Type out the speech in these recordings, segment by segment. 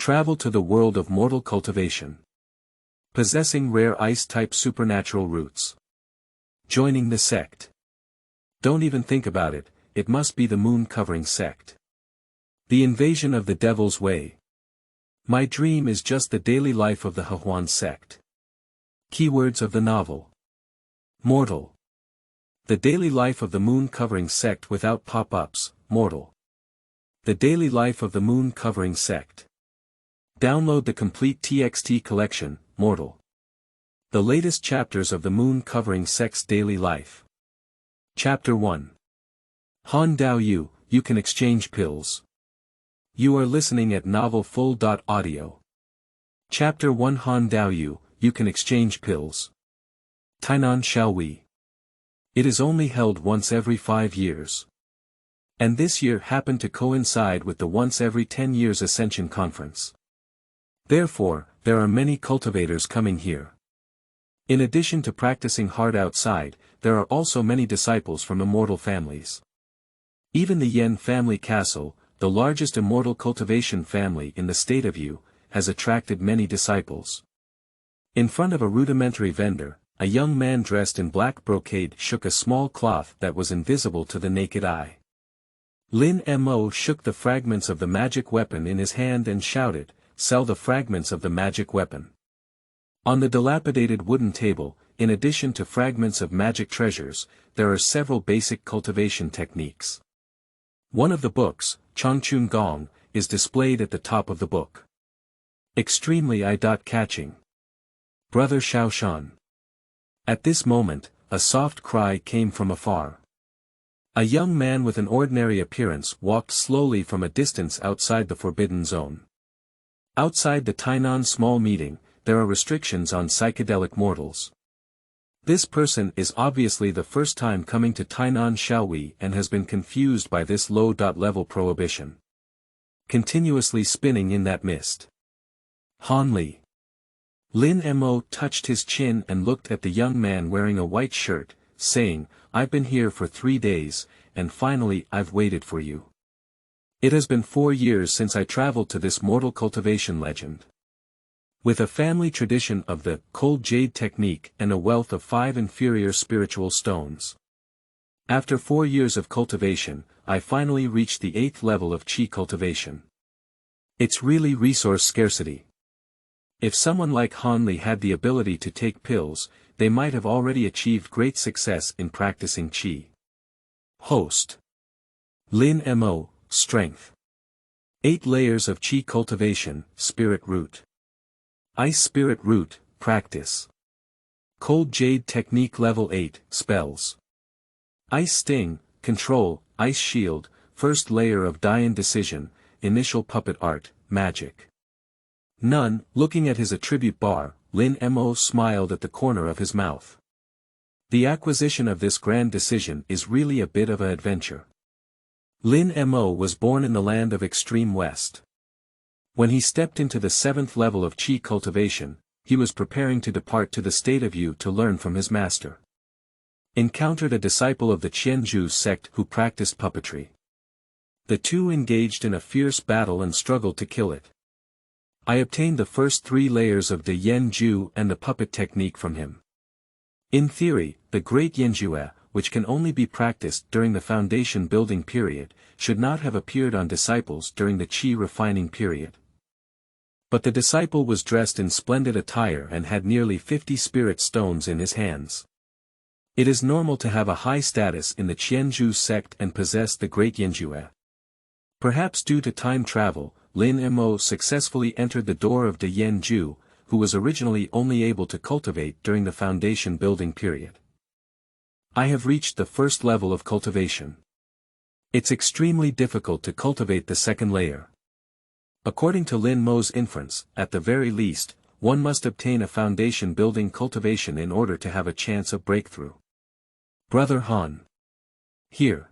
Travel to the world of mortal cultivation. Possessing rare ice-type supernatural roots. Joining the sect. Don't even think about it, it must be the Moon Covering Sect. The invasion of the Devil's Way. My dream is just the daily life of the Hehuan Sect. Keywords of the novel. Mortal. The daily life of the Moon Covering Sect without pop-ups, mortal. The daily life of the Moon Covering Sect. Download the complete TXT collection, mortal. The latest chapters of the Moon Covering Sect's daily life. Chapter 1. Han Daoyou, you can exchange pills. You are listening at novelfull.audio. Chapter 1 Han Daoyou, you can exchange pills. Tainan shall we? It is only held once every 5 years. And this year happened to coincide with the once every 10 years Ascension Conference. Therefore, there are many cultivators coming here. In addition to practicing hard outside, there are also many disciples from immortal families. Even the Yen family castle, the largest immortal cultivation family in the state of Yu, has attracted many disciples. In front of a rudimentary vendor, a young man dressed in black brocade shook a small cloth that was invisible to the naked eye. Lin Mo shook the fragments of the magic weapon in his hand and shouted, "Sell the fragments of the magic weapon." On the dilapidated wooden table, in addition to fragments of magic treasures, there are several basic cultivation techniques. One of the books, Changchun Gong, is displayed at the top of the book. Extremely eye-catching. Brother Shaoshan. At this moment, a soft cry came from afar. A young man with an ordinary appearance walked slowly from a distance outside the forbidden zone. Outside the Tainan small meeting, there are restrictions on psychedelic mortals. This person is obviously the first time coming to Tainan Shaohui and has been confused by this low-level prohibition. Continuously spinning in that mist. Han Li. Lin Mo touched his chin and looked at the young man wearing a white shirt, saying, "I've been here for 3 days, and finally I've waited for you. It has been 4 years since I traveled to this mortal cultivation legend. With a family tradition of the cold jade technique and a wealth of 5 inferior spiritual stones. After 4 years of cultivation, I finally reached the 8th level of Qi cultivation. It's really resource scarcity. If someone like Han Li had the ability to take pills, they might have already achieved great success in practicing Qi. Host. Lin Mo, Strength. 8 layers of Qi cultivation, Spirit Root. Ice Spirit Root, Practice. Cold Jade Technique Level 8, Spells. Ice Sting, Control, Ice Shield, First Layer of Dayan Decision, Initial Puppet Art, Magic. None, looking at his attribute bar, Lin Mo smiled at the corner of his mouth. The acquisition of this grand decision is really a bit of an adventure. Lin Mo was born in the land of Extreme West. When he stepped into the 7th level of Qi cultivation, he was preparing to depart to the state of Yu to learn from his master. Encountered a disciple of the Qianzhu sect who practiced puppetry. The two engaged in a fierce battle and struggled to kill it. I obtained the first 3 layers of the Yanju and the puppet technique from him. In theory, the great Yanjue, which can only be practiced during the foundation building period, should not have appeared on disciples during the Qi refining period. But the disciple was dressed in splendid attire and had nearly 50 spirit stones in his hands. It is normal to have a high status in the Qianzhu sect and possess the great Yanjue. Perhaps due to time travel, Lin Mo successfully entered the door of the Yanju, who was originally only able to cultivate during the foundation building period. I have reached the 1st level of cultivation. It's extremely difficult to cultivate the 2nd layer. According to Lin Mo's inference, at the very least, one must obtain a foundation building cultivation in order to have a chance of breakthrough. Brother Han. Here.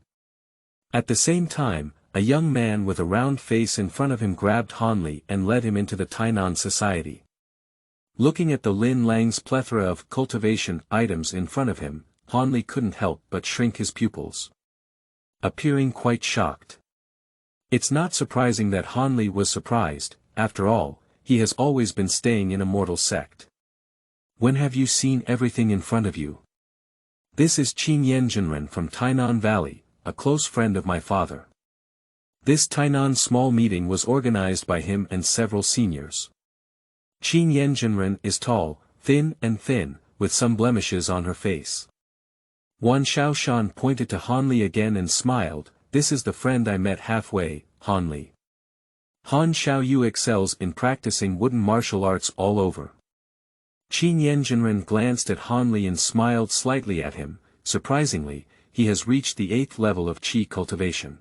At the same time, a young man with a round face in front of him grabbed Han Li and led him into the Tainan society. Looking at the Lin Lang's plethora of cultivation items in front of him, Han Li couldn't help but shrink his pupils. Appearing quite shocked. It's not surprising that Han Li was surprised, after all, he has always been staying in a mortal sect. When have you seen everything in front of you? This is Qin Yanjinren from Tainan Valley, a close friend of my father. This Tainan small meeting was organized by him and several seniors. Qin Yanjinren is tall, thin, with some blemishes on her face. Wan Xiaoshan pointed to Han Li again and smiled. This is the friend I met halfway, Han Li. Han Xiaoyu excels in practicing wooden martial arts all over. Qin Yanjinren glanced at Han Li and smiled slightly at him. Surprisingly, he has reached the 8th level of qi cultivation.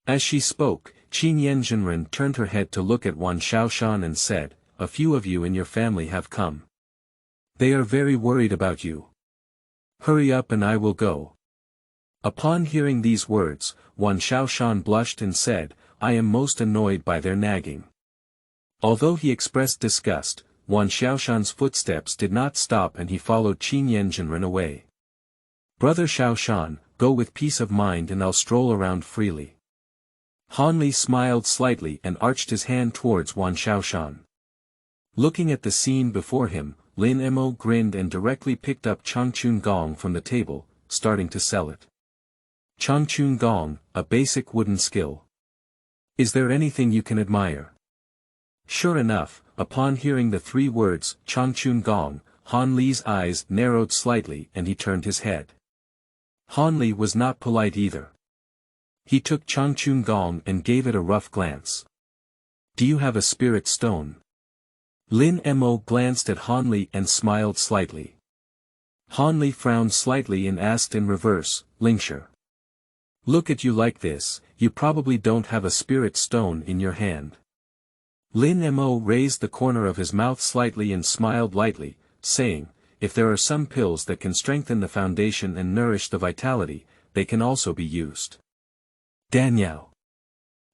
As she spoke, Qin Yanjinren turned her head to look at Wan Xiaoshan and said, "A few of you in your family have come. They are very worried about you. Hurry up and I will go." Upon hearing these words, Wan Xiaoshan blushed and said, "I am most annoyed by their nagging." Although he expressed disgust, Wan Xiaoshan's footsteps did not stop and he followed Qin Yanjinren away. "Brother Xiaoshan, go with peace of mind and I'll stroll around freely." Han Li smiled slightly and arched his hand towards Wan Xiaoshan. Looking at the scene before him, Lin Mo grinned and directly picked up Changchun Gong from the table, starting to sell it. Changchun Gong, a basic wooden skill. Is there anything you can admire? Sure enough, upon hearing the 3 words, Changchun Gong, Han Li's eyes narrowed slightly and he turned his head. Han Li was not polite either. He took Changchun Gong and gave it a rough glance. "Do you have a spirit stone?" Lin Mo glanced at Han Li and smiled slightly. Han Li frowned slightly and asked in reverse, "Lingsher. Look at you like this, you probably don't have a spirit stone in your hand." Lin Mo raised the corner of his mouth slightly and smiled lightly, saying, "If there are some pills that can strengthen the foundation and nourish the vitality, they can also be used." Daoyou.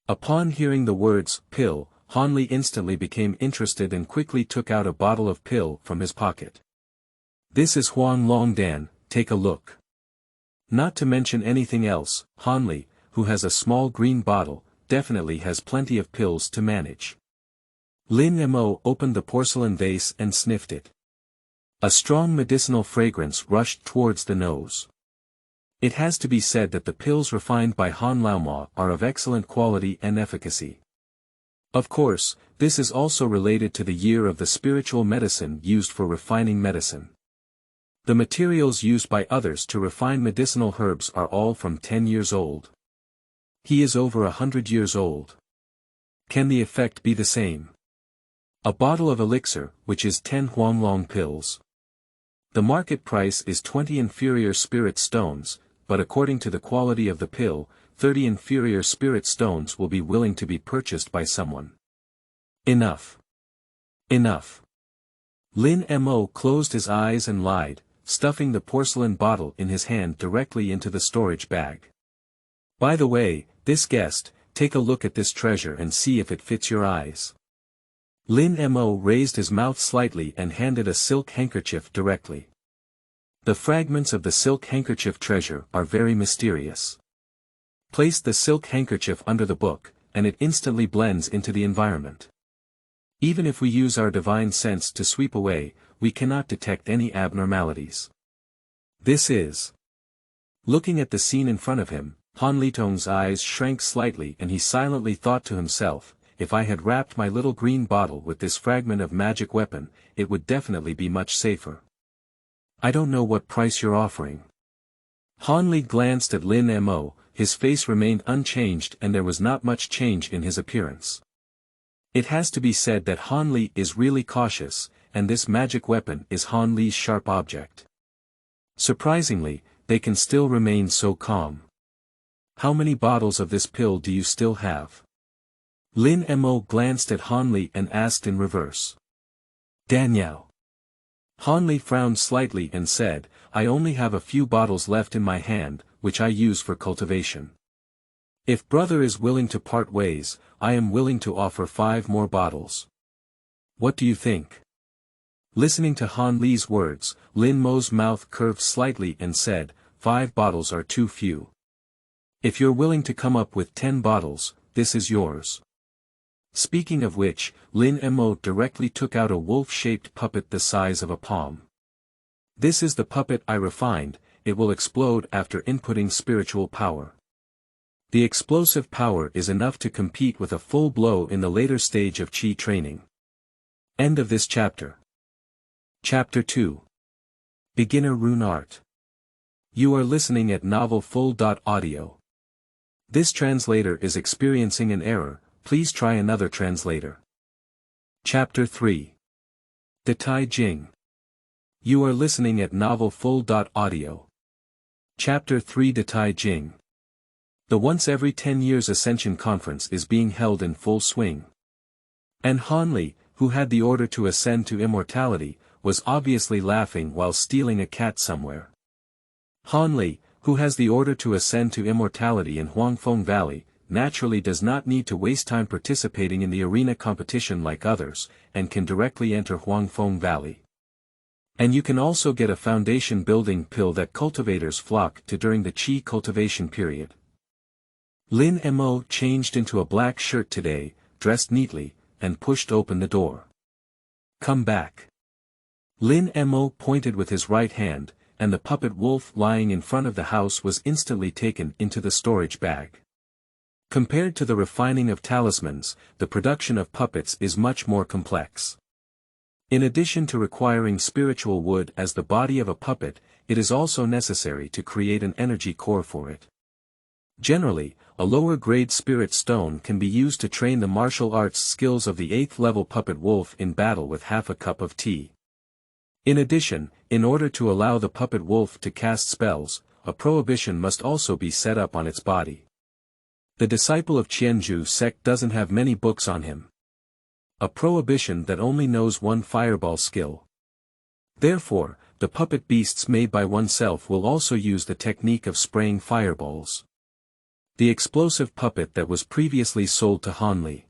Upon hearing the words, pill, Han Li instantly became interested and quickly took out a bottle of pill from his pocket. "This is Huang Longdan, take a look." Not to mention anything else, Han Li, who has a small green bottle, definitely has plenty of pills to manage. Lin Mo opened the porcelain vase and sniffed it. A strong medicinal fragrance rushed towards the nose. It has to be said that the pills refined by Han Laoma are of excellent quality and efficacy. Of course, this is also related to the year of the spiritual medicine used for refining medicine. The materials used by others to refine medicinal herbs are all from 10 years old. He is over 100 years old. Can the effect be the same? A bottle of elixir, which is 10 Huanglong pills. The market price is 20 inferior spirit stones, but according to the quality of the pill, 30 inferior spirit stones will be willing to be purchased by someone. Enough. Enough. Lin Mo closed his eyes and lied, stuffing the porcelain bottle in his hand directly into the storage bag. "By the way, this guest, take a look at this treasure and see if it fits your eyes." Lin Mo raised his mouth slightly and handed a silk handkerchief directly. The fragments of the silk handkerchief treasure are very mysterious. Place the silk handkerchief under the book, and it instantly blends into the environment. Even if we use our divine sense to sweep away, we cannot detect any abnormalities. This is. Looking at the scene in front of him, Han Litong's eyes shrank slightly and he silently thought to himself, if I had wrapped my little green bottle with this fragment of magic weapon, it would definitely be much safer. I don't know what price you're offering. Han Li glanced at Lin Mo, his face remained unchanged and there was not much change in his appearance. It has to be said that Han Li is really cautious, and this magic weapon is Han Li's sharp object. Surprisingly, they can still remain so calm. How many bottles of this pill do you still have? Lin Mo glanced at Han Li and asked in reverse. Daoyou. Han Li frowned slightly and said, I only have a few bottles left in my hand, which I use for cultivation. If brother is willing to part ways, I am willing to offer 5 more bottles. What do you think? Listening to Han Li's words, Lin Mo's mouth curved slightly and said, 5 bottles are too few. If you're willing to come up with 10 bottles, this is yours. Speaking of which, Lin Mo directly took out a wolf-shaped puppet the size of a palm. This is the puppet I refined, it will explode after inputting spiritual power. The explosive power is enough to compete with a full blow in the later stage of Qi training. End of this chapter. Chapter 2. Beginner Rune Art. You are listening at novelfull.audio. This translator is experiencing an error, please try another translator. Chapter 3. DeTie Jing. You are listening at novelfull.audio. Chapter 3 DeTie Jing. The once every 10 years Ascension Conference is being held in full swing. And Hanli, who had the order to ascend to immortality, was obviously laughing while stealing a cat somewhere. Hanli, who has the order to ascend to immortality in Huangfeng Valley, naturally does not need to waste time participating in the arena competition like others, and can directly enter Huangfeng Valley. And you can also get a foundation building pill that cultivators flock to during the Qi cultivation period. Lin Mo changed into a black shirt today, dressed neatly, and pushed open the door. Come back. Lin Mo pointed with his right hand, and the puppet wolf lying in front of the house was instantly taken into the storage bag. Compared to the refining of talismans, the production of puppets is much more complex. In addition to requiring spiritual wood as the body of a puppet, it is also necessary to create an energy core for it. Generally, a lower-grade spirit stone can be used to train the martial arts skills of the 8th-level puppet wolf in battle with half a cup of tea. In addition, in order to allow the puppet wolf to cast spells, a prohibition must also be set up on its body. The disciple of Yen月Sect doesn't have many books on him. A prohibition that only knows one fireball skill. Therefore, the puppet beasts made by oneself will also use the technique of spraying fireballs. The explosive puppet that was previously sold to Hanli.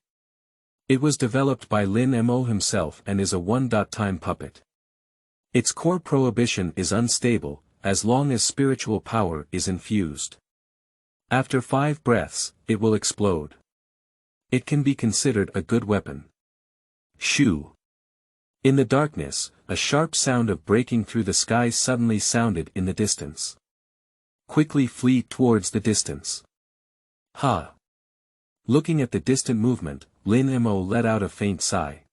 It was developed by Lin Mo himself and is a one-time puppet. Its core prohibition is unstable, as long as spiritual power is infused. After 5 breaths, it will explode. It can be considered a good weapon. Shoo! In the darkness, a sharp sound of breaking through the sky suddenly sounded in the distance. Quickly flee towards the distance. Ha! Looking at the distant movement, Lin Mo let out a faint sigh.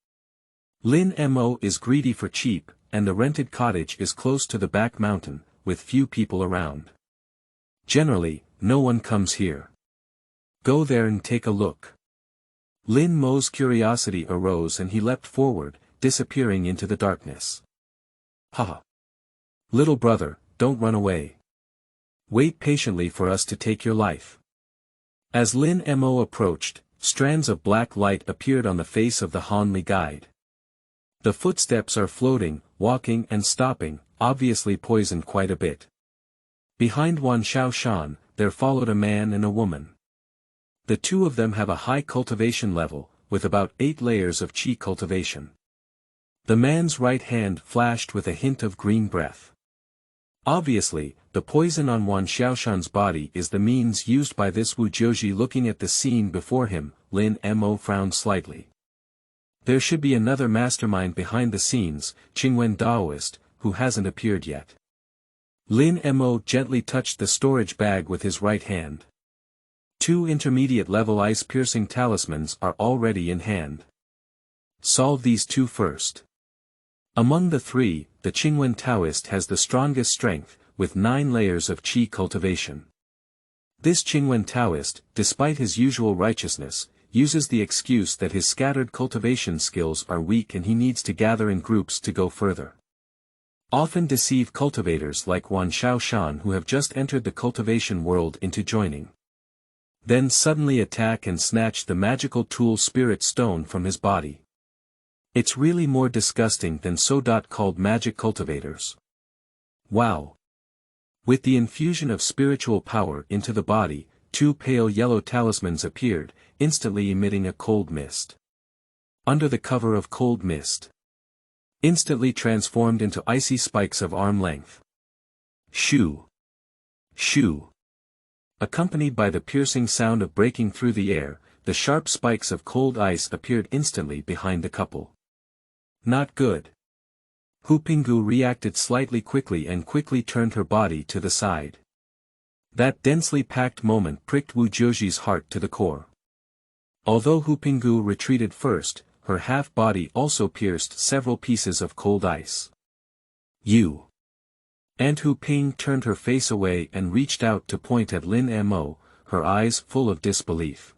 Lin Mo is greedy for cheap, and the rented cottage is close to the back mountain, with few people around. Generally, no one comes here. Go there and take a look. Lin Mo's curiosity arose and he leapt forward, disappearing into the darkness. Ha! Little brother, don't run away. Wait patiently for us to take your life. As Lin Mo approached, strands of black light appeared on the face of the Hanli guide. The footsteps are floating, walking and stopping, obviously poisoned quite a bit. Behind Wan Shaoshan, there followed a man and a woman. The two of them have a high cultivation level, with about 8 layers of Qi cultivation. The man's right hand flashed with a hint of green breath. Obviously, the poison on Wan Xiaoshan's body is the means used by this Wu Jiuji. Looking at the scene before him, Lin Mo frowned slightly. There should be another mastermind behind the scenes, Qingwen Daoist, who hasn't appeared yet. Lin Mo gently touched the storage bag with his right hand. 2 intermediate-level ice-piercing talismans are already in hand. Solve these 2 first. Among the 3, the Qingwen Taoist has the strongest strength, with 9 layers of Qi cultivation. This Qingwen Taoist, despite his usual righteousness, uses the excuse that his scattered cultivation skills are weak and he needs to gather in groups to go further. Often deceive cultivators like Wan Shaoshan who have just entered the cultivation world into joining. Then suddenly attack and snatch the magical tool Spirit Stone from his body. It's really more disgusting than so-called magic cultivators. Wow! With the infusion of spiritual power into the body, 2 pale yellow talismans appeared, instantly emitting a cold mist. Under the cover of cold mist. Instantly transformed into icy spikes of arm length. Shoo! Shoo! Accompanied by the piercing sound of breaking through the air, the sharp spikes of cold ice appeared instantly behind the couple. Not good. Hu Pinggu reacted slightly quickly and quickly turned her body to the side. That densely packed moment pricked Wu Jiuji's heart to the core. Although Hu Pinggu retreated first, her half-body also pierced several pieces of cold ice. You. Aunt Hu Ping turned her face away and reached out to point at Lin Mo, her eyes full of disbelief.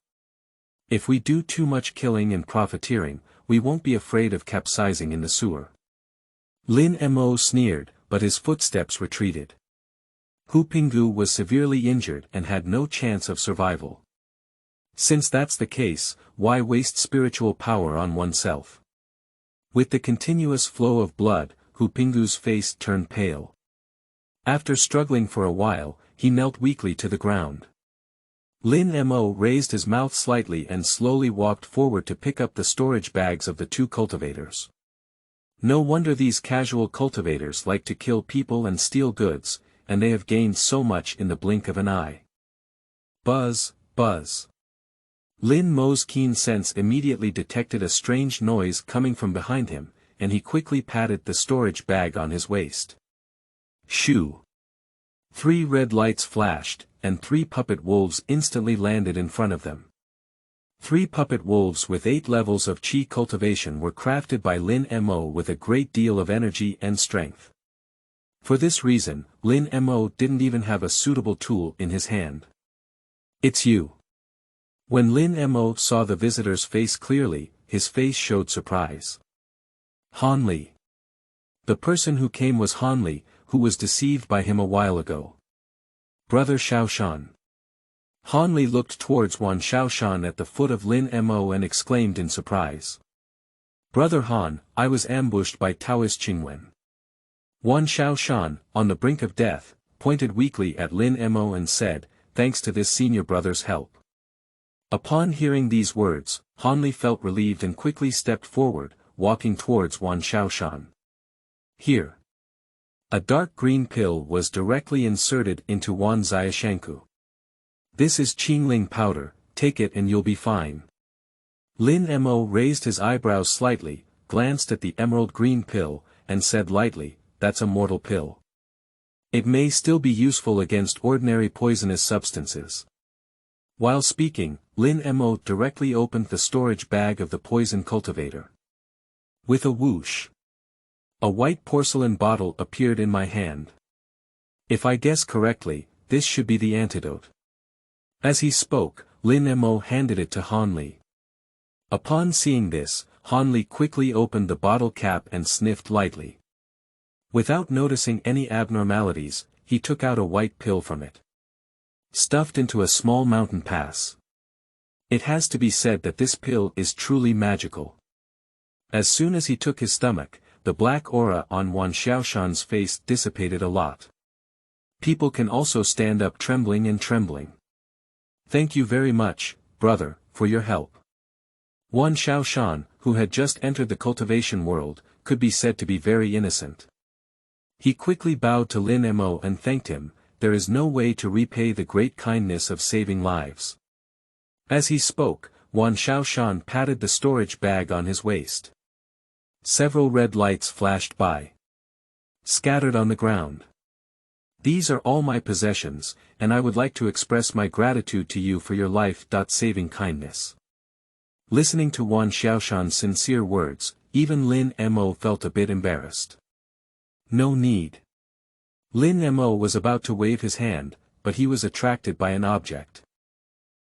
If we do too much killing and profiteering, we won't be afraid of capsizing in the sewer. Lin Mo sneered, but his footsteps retreated. Hu Pinggu was severely injured and had no chance of survival. Since that's the case, why waste spiritual power on oneself? With the continuous flow of blood, Hu Pinggu's face turned pale. After struggling for a while, he knelt weakly to the ground. Lin Mo raised his mouth slightly and slowly walked forward to pick up the storage bags of the two cultivators. No wonder these casual cultivators like to kill people and steal goods, and they have gained so much in the blink of an eye. Buzz, buzz. Lin Mo's keen sense immediately detected a strange noise coming from behind him, and he quickly patted the storage bag on his waist. Shoo! 3 red lights flashed, and 3 puppet wolves instantly landed in front of them. 3 puppet wolves with 8 levels of Qi cultivation were crafted by Lin Mo with a great deal of energy and strength. For this reason, Lin Mo didn't even have a suitable tool in his hand. It's you. When Lin Mo saw the visitor's face clearly, his face showed surprise. Han Li. The person who came was Han Li, who was deceived by him a while ago. Brother Xiaoshan. Han Li looked towards Wan Xiaoshan at the foot of Lin Mo and exclaimed in surprise. Brother Han, I was ambushed by Taoist Qingwen. Wan Xiaoshan, on the brink of death, pointed weakly at Lin Mo and said, thanks to this senior brother's help. Upon hearing these words, Han Li felt relieved and quickly stepped forward, walking towards Wan Xiaoshan. Here. A dark green pill was directly inserted into Wan Xiaoshanku. This is Qingling powder, take it and you'll be fine. Lin Mo raised his eyebrows slightly, glanced at the emerald green pill, and said lightly, that's a mortal pill. It may still be useful against ordinary poisonous substances. While speaking, Lin Mo directly opened the storage bag of the poison cultivator. With a whoosh, a white porcelain bottle appeared in my hand. If I guess correctly, this should be the antidote. As he spoke, Lin Mo handed it to Han Li. Upon seeing this, Han Li quickly opened the bottle cap and sniffed lightly. Without noticing any abnormalities, he took out a white pill from it. Stuffed into a small mountain pass. It has to be said that this pill is truly magical. As soon as he took his stomach, the black aura on Wan Xiaoshan's face dissipated a lot. People can also stand up trembling and trembling. Thank you very much, brother, for your help. Wan Xiaoshan, who had just entered the cultivation world, could be said to be very innocent. He quickly bowed to Lin Mo and thanked him. There is no way to repay the great kindness of saving lives. As he spoke, Wan Xiaoshan patted the storage bag on his waist. Several red lights flashed by. Scattered on the ground. These are all my possessions, and I would like to express my gratitude to you for your life-saving kindness. Listening to Wan Xiaoshan's sincere words, even Lin Mo felt a bit embarrassed. No need. Lin Mo was about to wave his hand, but he was attracted by an object.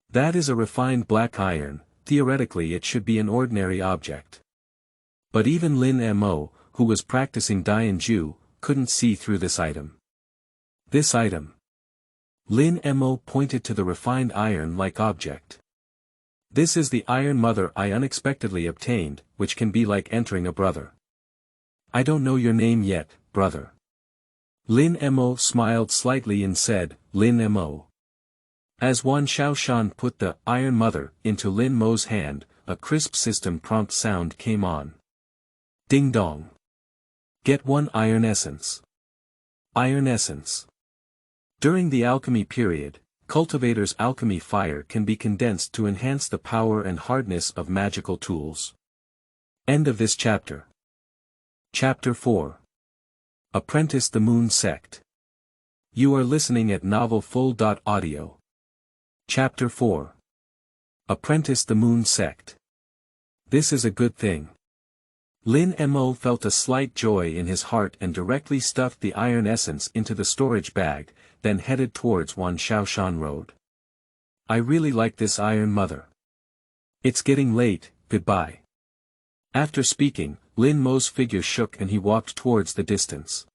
That is a refined black iron, theoretically it should be an ordinary object. But even Lin Mo, who was practicing Dayan, couldn't see through this item. This item. Lin Mo pointed to the refined iron-like object. This is the Iron Mother I unexpectedly obtained, which can be like entering a brother. I don't know your name yet, brother. Lin Mo smiled slightly and said, Lin Mo. As Wan Xiaoshan put the Iron Mother into Lin Mo's hand, a crisp system prompt sound came on. Ding dong. Get 1 iron essence. Iron essence. During the alchemy period, Cultivator's alchemy fire can be condensed to enhance the power and hardness of magical tools. End of this chapter. Chapter 4. Apprentice the Moon Sect. You are listening at novelfull.audio. Chapter 4. Apprentice the Moon Sect. This is a good thing. Lin Mo felt a slight joy in his heart and directly stuffed the iron essence into the storage bag, then headed towards Wan Shaoshan Road. I really like this iron mother. It's getting late, goodbye. After speaking, Lin Mo's figure shook and he walked towards the distance.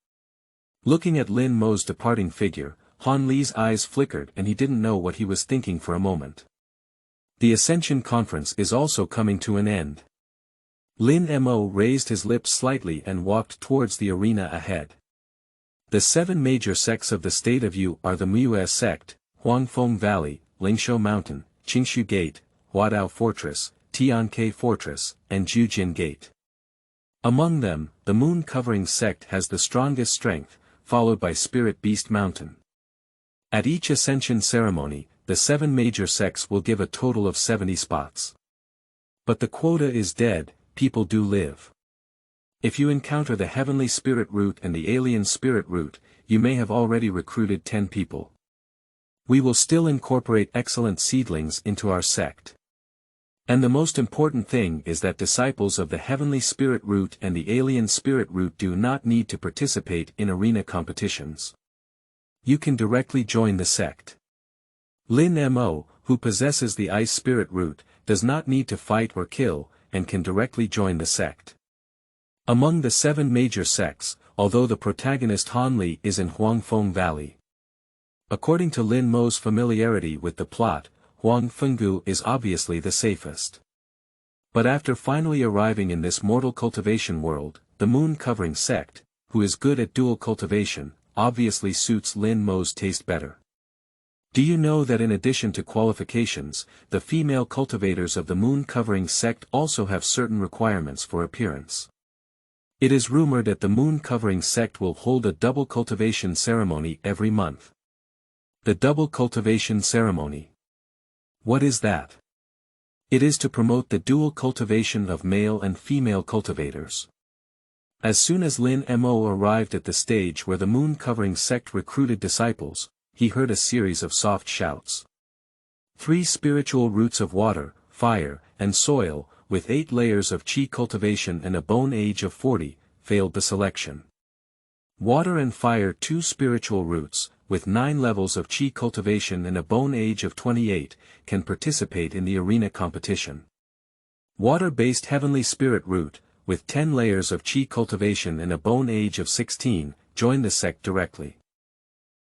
Looking at Lin Mo's departing figure, Han Li's eyes flickered and he didn't know what he was thinking for a moment. The Ascension Conference is also coming to an end. Lin Mo raised his lips slightly and walked towards the arena ahead. The 7 major sects of the state of Yu are the Mue Sect, Huangfeng Valley, Lingshu Mountain, Qingshu Gate, Huadao Fortress, Tianke Fortress, and Jujin Gate. Among them, the Moon Covering Sect has the strongest strength, followed by Spirit Beast Mountain. At each ascension ceremony, the 7 major sects will give a total of 70 spots. But the quota is dead. People do live. If you encounter the Heavenly Spirit Root and the Alien Spirit Root, you may have already recruited 10 people. We will still incorporate excellent seedlings into our sect. And the most important thing is that disciples of the Heavenly Spirit Root and the Alien Spirit Root do not need to participate in arena competitions. You can directly join the sect. Lin Mo, who possesses the Ice Spirit Root, does not need to fight or kill, and can directly join the sect. Among the 7 major sects, although the protagonist Han Li is in Huangfeng Valley. According to Lin Mo's familiarity with the plot, Huangfenggu is obviously the safest. But after finally arriving in this mortal cultivation world, the Moon Covering Sect, who is good at dual cultivation, obviously suits Lin Mo's taste better. Do you know that in addition to qualifications, the female cultivators of the Moon Covering Sect also have certain requirements for appearance? It is rumored that the Moon Covering Sect will hold a double cultivation ceremony every month. The double cultivation ceremony. What is that? It is to promote the dual cultivation of male and female cultivators. As soon as Lin Mo arrived at the stage where the Moon Covering Sect recruited disciples, he heard a series of soft shouts. 3 spiritual roots of water, fire, and soil, with 8 layers of chi cultivation and a bone age of 40, failed the selection. Water and fire 2 spiritual roots, with 9 levels of chi cultivation and a bone age of 28, can participate in the arena competition. Water-based Heavenly Spirit Root, with 10 layers of chi cultivation and a bone age of 16, join the sect directly.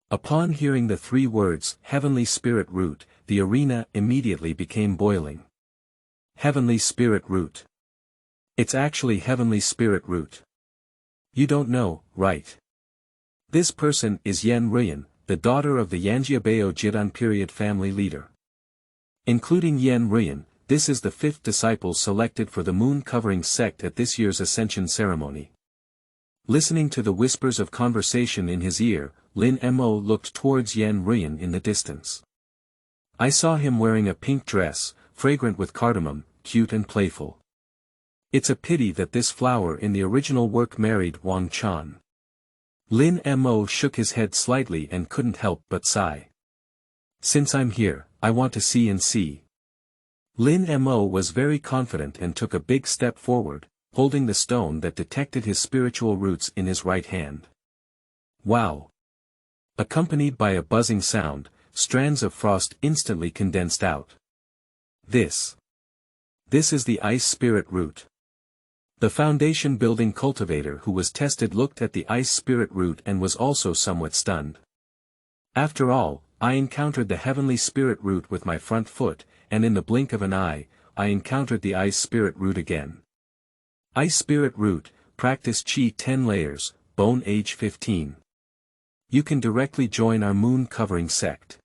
Upon hearing the 3 words, Heavenly Spirit Root, the arena immediately became boiling. Heavenly Spirit Root. It's actually Heavenly Spirit Root. You don't know, right? This person is Rune, the daughter of the Yanjiabao Jidan period family leader. Including Rune, this is the 5th disciple selected for the Moon Covering Sect at this year's Ascension ceremony. Listening to the whispers of conversation in his ear, Lin Mo looked towards Rune in the distance. I saw him wearing a pink dress, fragrant with cardamom, cute and playful. It's a pity that this flower in the original work married Wang Chan. Lin Mo shook his head slightly and couldn't help but sigh. Since I'm here, I want to see and see. Lin Mo was very confident and took a big step forward, holding the stone that detected his spiritual roots in his right hand. Wow! Accompanied by a buzzing sound, strands of frost instantly condensed out. This is the Ice Spirit Root. The foundation building cultivator who was tested looked at the Ice Spirit Root and was also somewhat stunned. After all, I encountered the Heavenly Spirit Root with my front foot, and in the blink of an eye, I encountered the Ice Spirit Root again. Ice Spirit Root, practice Chi 10 layers, bone age 15. You can directly join our Moon Covering Sect.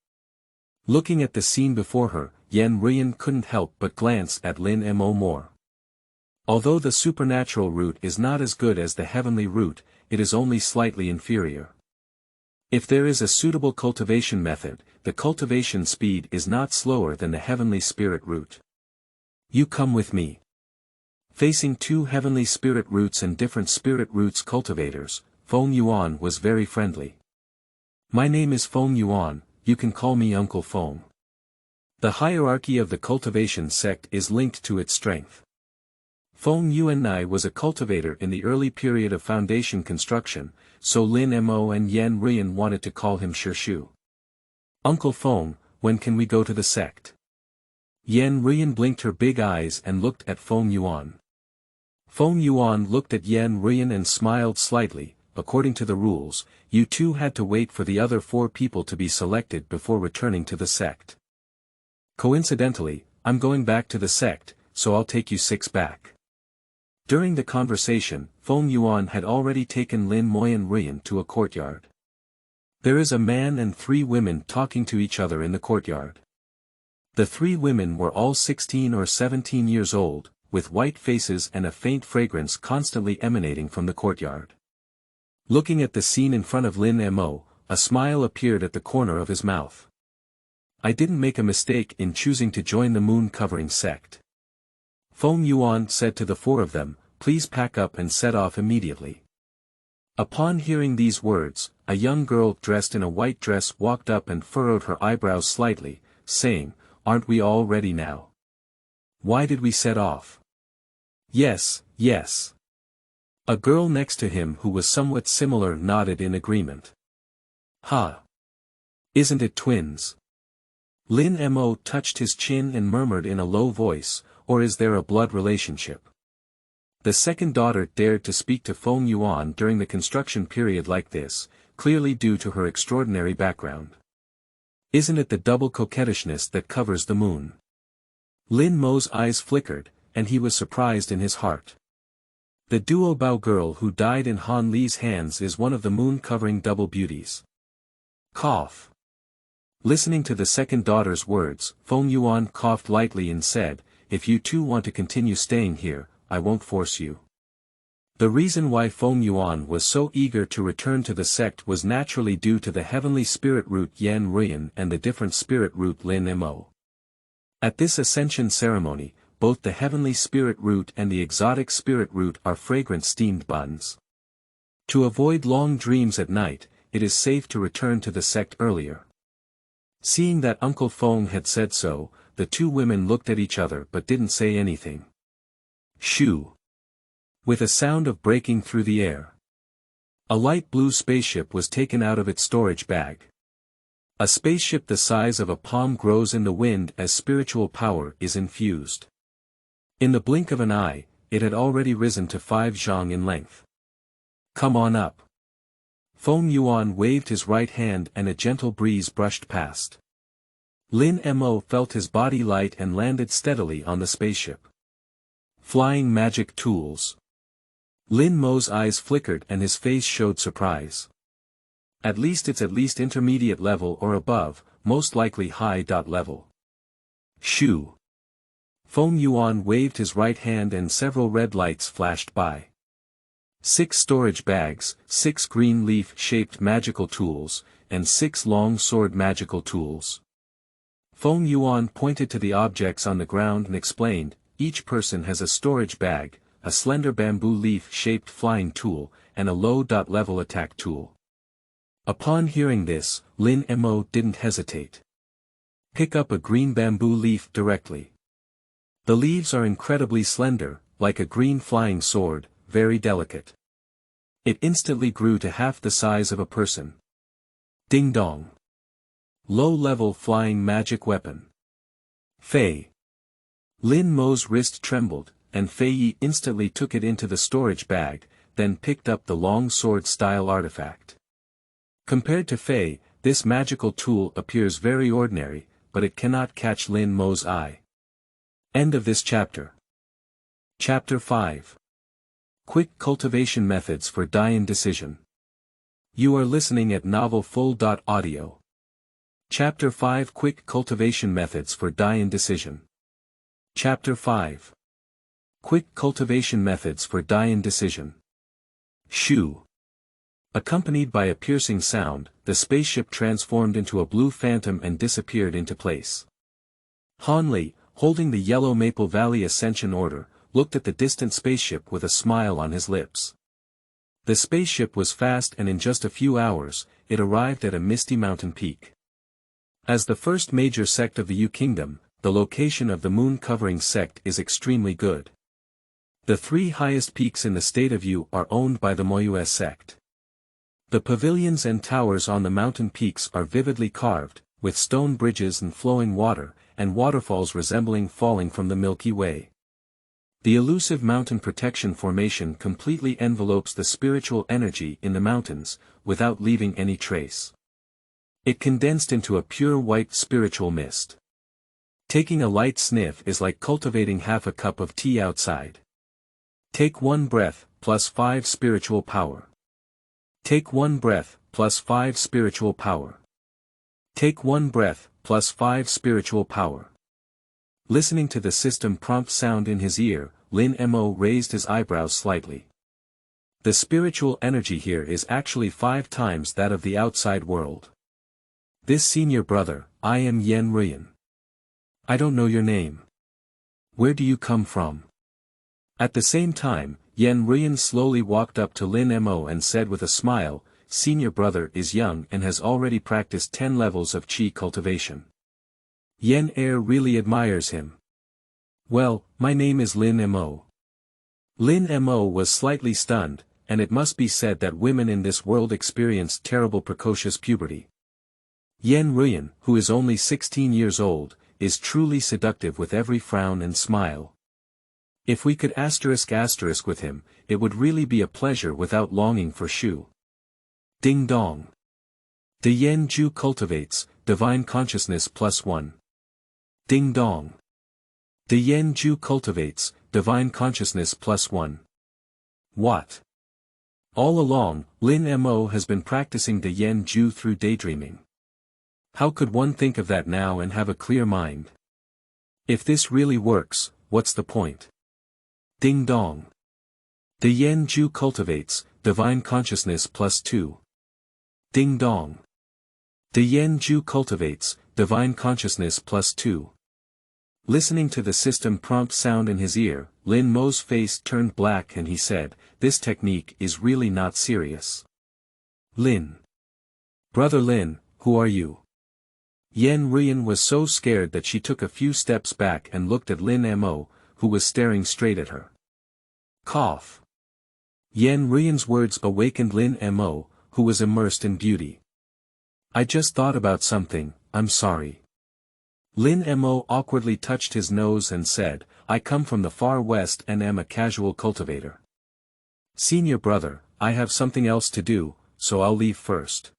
Looking at the scene before her, Rune couldn't help but glance at Lin Mo more. Although the supernatural root is not as good as the heavenly root, it is only slightly inferior. If there is a suitable cultivation method, the cultivation speed is not slower than the heavenly spirit root. You come with me. Facing two heavenly spirit roots and different spirit roots cultivators, Feng Yuan was very friendly. My name is Feng Yuan, you can call me Uncle Feng. The hierarchy of the Cultivation Sect is linked to its strength. Feng Yuan was a cultivator in the early period of foundation construction, so Lin Mo and Yan Rune wanted to call him Shishu. Uncle Feng, when can we go to the sect? Yan Rune blinked her big eyes and looked at Feng Yuan. Feng Yuan looked at Yan Rune and smiled slightly. According to the rules, you two had to wait for the other 4 people to be selected before returning to the sect. Coincidentally, I'm going back to the sect, so I'll take you 6 back. During the conversation, Feng Yuan had already taken Lin Mo and Rune to a courtyard. There is a man and 3 women talking to each other in the courtyard. The 3 women were all 16 or 17 years old, with white faces and a faint fragrance constantly emanating from the courtyard. Looking at the scene in front of Lin Mo, a smile appeared at the corner of his mouth. I didn't make a mistake in choosing to join the Moon Covering Sect. Feng Yuan said to the 4 of them, please pack up and set off immediately. Upon hearing these words, a young girl dressed in a white dress walked up and furrowed her eyebrows slightly, saying, aren't we all ready now? Why did we set off? Yes, yes. A girl next to him who was somewhat similar nodded in agreement. Ha! Isn't it twins? Lin Mo touched his chin and murmured in a low voice, or is there a blood relationship? The second daughter dared to speak to Feng Yuan during the construction period like this, clearly due to her extraordinary background. Isn't it the double coquettishness that covers the moon? Lin Mo's eyes flickered, and he was surprised in his heart. The Duo Bao girl who died in Han Li's hands is one of the moon-covering double beauties. Cough. Listening to the second daughter's words, Feng Yuan coughed lightly and said, if you two want to continue staying here, I won't force you. The reason why Feng Yuan was so eager to return to the sect was naturally due to the heavenly spirit root Yan Rune and the different spirit root Lin Mo. At this ascension ceremony, both the heavenly spirit root and the exotic spirit root are fragrant steamed buns. To avoid long dreams at night, it is safe to return to the sect earlier. Seeing that Uncle Feng had said so, the 2 women looked at each other but didn't say anything. Shoo! With a sound of breaking through the air. A light blue spaceship was taken out of its storage bag. A spaceship the size of a palm grows in the wind as spiritual power is infused. In the blink of an eye, it had already risen to 5 zhang in length. Come on up. Feng Yuan waved his right hand and a gentle breeze brushed past. Lin Mo felt his body light and landed steadily on the spaceship. Flying magic tools. Lin Mo's eyes flickered and his face showed surprise. At least it's at least intermediate level or above, most likely high. Level. Shoo. Feng Yuan waved his right hand and several red lights flashed by. 6 storage bags, 6 green leaf-shaped magical tools, and 6 long sword magical tools. Feng Yuan pointed to the objects on the ground and explained, each person has a storage bag, a slender bamboo leaf-shaped flying tool, and a low-level attack tool. Upon hearing this, Lin Mo didn't hesitate. Pick up a green bamboo leaf directly. The leaves are incredibly slender, like a green flying sword, very delicate. It instantly grew to half the size of a person. Ding dong. Low-level flying magic weapon. Fei. Lin Mo's wrist trembled, and Fei instantly took it into the storage bag, then picked up the long sword-style artifact. Compared to Fei, this magical tool appears very ordinary, but it cannot catch Lin Mo's eye. End of this chapter. Chapter 5. Quick Cultivation Methods for Dayan Decision. You are listening at novelfull.audio. Chapter 5 Quick Cultivation Methods for Dayan Decision. Chapter 5. Quick Cultivation Methods for Dayan Decision. Shoo. Accompanied by a piercing sound, the spaceship transformed into a blue phantom and disappeared into place. Han Li, holding the Yellow Maple Valley Ascension Order, looked at the distant spaceship with a smile on his lips. The spaceship was fast, and in just a few hours, it arrived at a misty mountain peak. As the first major sect of the Yu Kingdom, the location of the Moon Covering Sect is extremely good. The 3 highest peaks in the state of Yu are owned by the Moyue sect. The pavilions and towers on the mountain peaks are vividly carved, with stone bridges and flowing water, and waterfalls resembling falling from the Milky Way. The elusive mountain protection formation completely envelopes the spiritual energy in the mountains, without leaving any trace. It condensed into a pure white spiritual mist. Taking a light sniff is like cultivating half a cup of tea outside. Take 1 breath, plus 5 spiritual power. Take 1 breath, plus 5 spiritual power. Take 1 breath, plus 5 spiritual power. Listening to the system prompt sound in his ear, Lin Mo raised his eyebrows slightly. The spiritual energy here is actually 5 times that of the outside world. This senior brother, I am Rune. I don't know your name. Where do you come from? At the same time, Rune slowly walked up to Lin Mo and said with a smile, Senior brother is young and has already practiced 10 levels of Qi cultivation. Yen really admires him. Well, my name is Lin Mo. Lin Mo was slightly stunned, and it must be said that women in this world experience terrible precocious puberty. Rune, who is only 16 years old, is truly seductive with every frown and smile. If we could *** with him, it would really be a pleasure without longing for Shu. Ding dong. Dayan cultivates, divine consciousness +1. Ding dong. Dayan cultivates, divine consciousness +1. What? All along, Lin Mo has been practicing Dayan through daydreaming. How could one think of that now and have a clear mind? If this really works, what's the point? Ding dong. Dayan cultivates, divine consciousness +2. Ding dong. Dayan cultivates, divine consciousness +2. Listening to the system prompt sound in his ear, Lin Mo's face turned black and he said, this technique is really not serious. Lin. Brother Lin, who are you? Rune was so scared that she took a few steps back and looked at Lin Mo, who was staring straight at her. Cough. Rune's words awakened Lin Mo, who was immersed in beauty. I just thought about something, I'm sorry. Lin Mo awkwardly touched his nose and said, I come from the far west and am a casual cultivator. Senior brother, I have something else to do, so I'll leave first.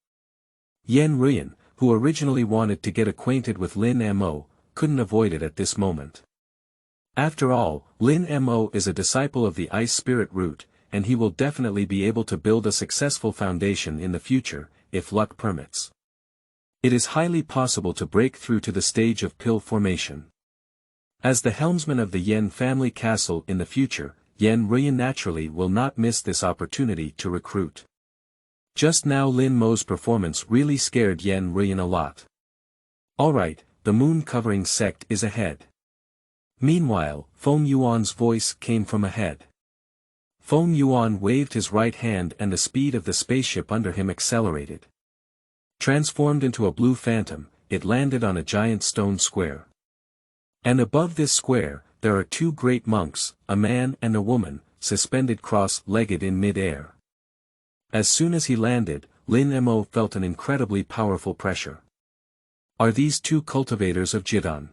Rune, who originally wanted to get acquainted with Lin Mo, couldn't avoid it at this moment. After all, Lin Mo is a disciple of the Ice Spirit root, and he will definitely be able to build a successful foundation in the future, if luck permits. It is highly possible to break through to the stage of pill formation. As the helmsman of the Yen family castle in the future, Rune naturally will not miss this opportunity to recruit. Just now Lin Mo's performance really scared Rune a lot. Alright, the Moon Covering Sect is ahead. Meanwhile, Feng Yuan's voice came from ahead. Feng Yuan waved his right hand and the speed of the spaceship under him accelerated. Transformed into a blue phantom, it landed on a giant stone square. And above this square, there are 2 great monks, a man and a woman, suspended cross-legged in mid-air. As soon as he landed, Lin Mo felt an incredibly powerful pressure. Are these 2 cultivators of Jidan?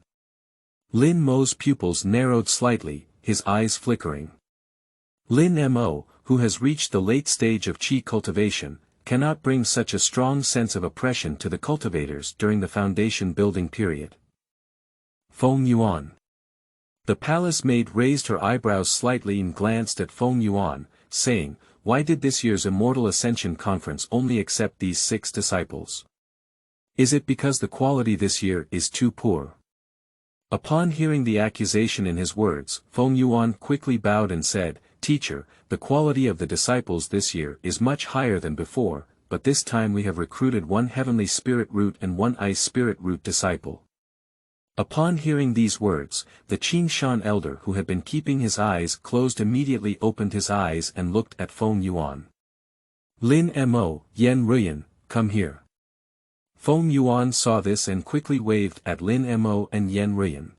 Lin Mo's pupils narrowed slightly, his eyes flickering. Lin Mo, who has reached the late stage of Qi cultivation, cannot bring such a strong sense of oppression to the cultivators during the foundation building period. Feng Yuan. The palace maid raised her eyebrows slightly and glanced at Feng Yuan, saying, why did this year's Immortal Ascension Conference only accept these 6 disciples? Is it because the quality this year is too poor? Upon hearing the accusation in his words, Feng Yuan quickly bowed and said, "Teacher, the quality of the disciples this year is much higher than before, but this time we have recruited one heavenly spirit root and one ice spirit root disciple." Upon hearing these words, the Qingshan elder who had been keeping his eyes closed immediately opened his eyes and looked at Feng Yuan. "Lin Mo, Yen Ruyan, come here." Feng Yuan saw this and quickly waved at Lin Mo and Yen Ruyan.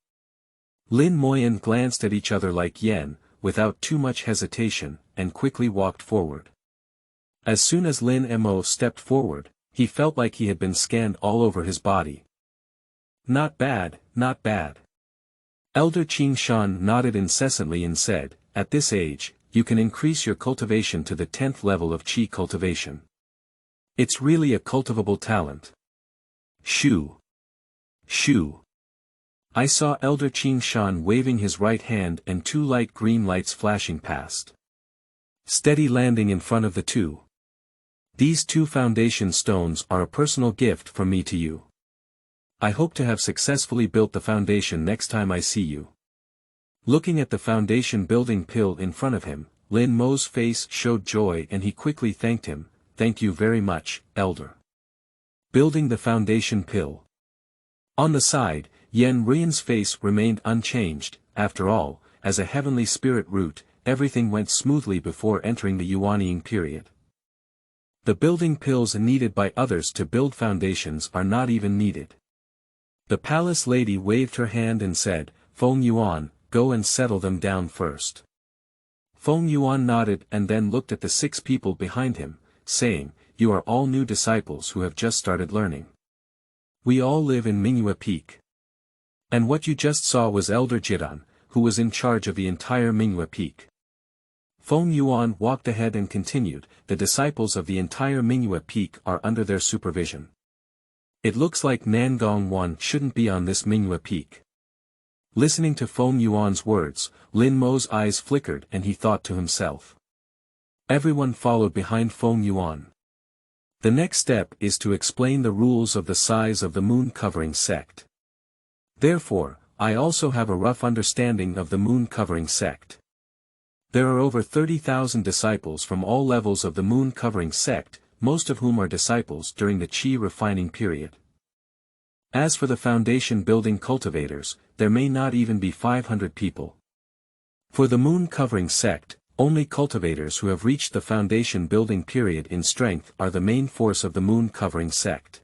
Lin Moyan glanced at each other like Yen, without too much hesitation, and quickly walked forward. As soon as Lin Mo stepped forward, he felt like he had been scanned all over his body. "Not bad, not bad." Elder Qingshan nodded incessantly and said, "At this age, you can increase your cultivation to the 10th level of Qi cultivation. It's really a cultivable talent." Shoo! Shoo! I saw Elder Qingshan waving his right hand and two light green lights flashing past. Steady landing in front of the two. "These two foundation stones are a personal gift from me to you. I hope to have successfully built the foundation next time I see you." Looking at the foundation building pill in front of him, Lin Mo's face showed joy and he quickly thanked him. "Thank you very much, Elder." Building the foundation pill. On the side, Yen Ruyan's face remained unchanged. After all, as a heavenly spirit root, everything went smoothly before entering the Yuanying period. The building pills needed by others to build foundations are not even needed. The palace lady waved her hand and said, "Feng Yuan, go and settle them down first." Feng Yuan nodded and then looked at the 6 people behind him, saying, "You are all new disciples who have just started learning. We all live in Mingyue Peak. And what you just saw was Elder Jidan, who was in charge of the entire Mingyue Peak." Feng Yuan walked ahead and continued, "The disciples of the entire Mingyue Peak are under their supervision. It looks like Nangong Wan shouldn't be on this Mingyue Peak." Listening to Feng Yuan's words, Lin Mo's eyes flickered and he thought to himself. Everyone followed behind Feng Yuan. The next step is to explain the rules of the size of the Moon Covering Sect. Therefore, I also have a rough understanding of the Moon Covering Sect. There are over 30,000 disciples from all levels of the Moon Covering Sect, most of whom are disciples during the Qi refining period. As for the foundation building cultivators, there may not even be 500 people. For the Moon Covering Sect, only cultivators who have reached the foundation building period in strength are the main force of the Moon Covering Sect.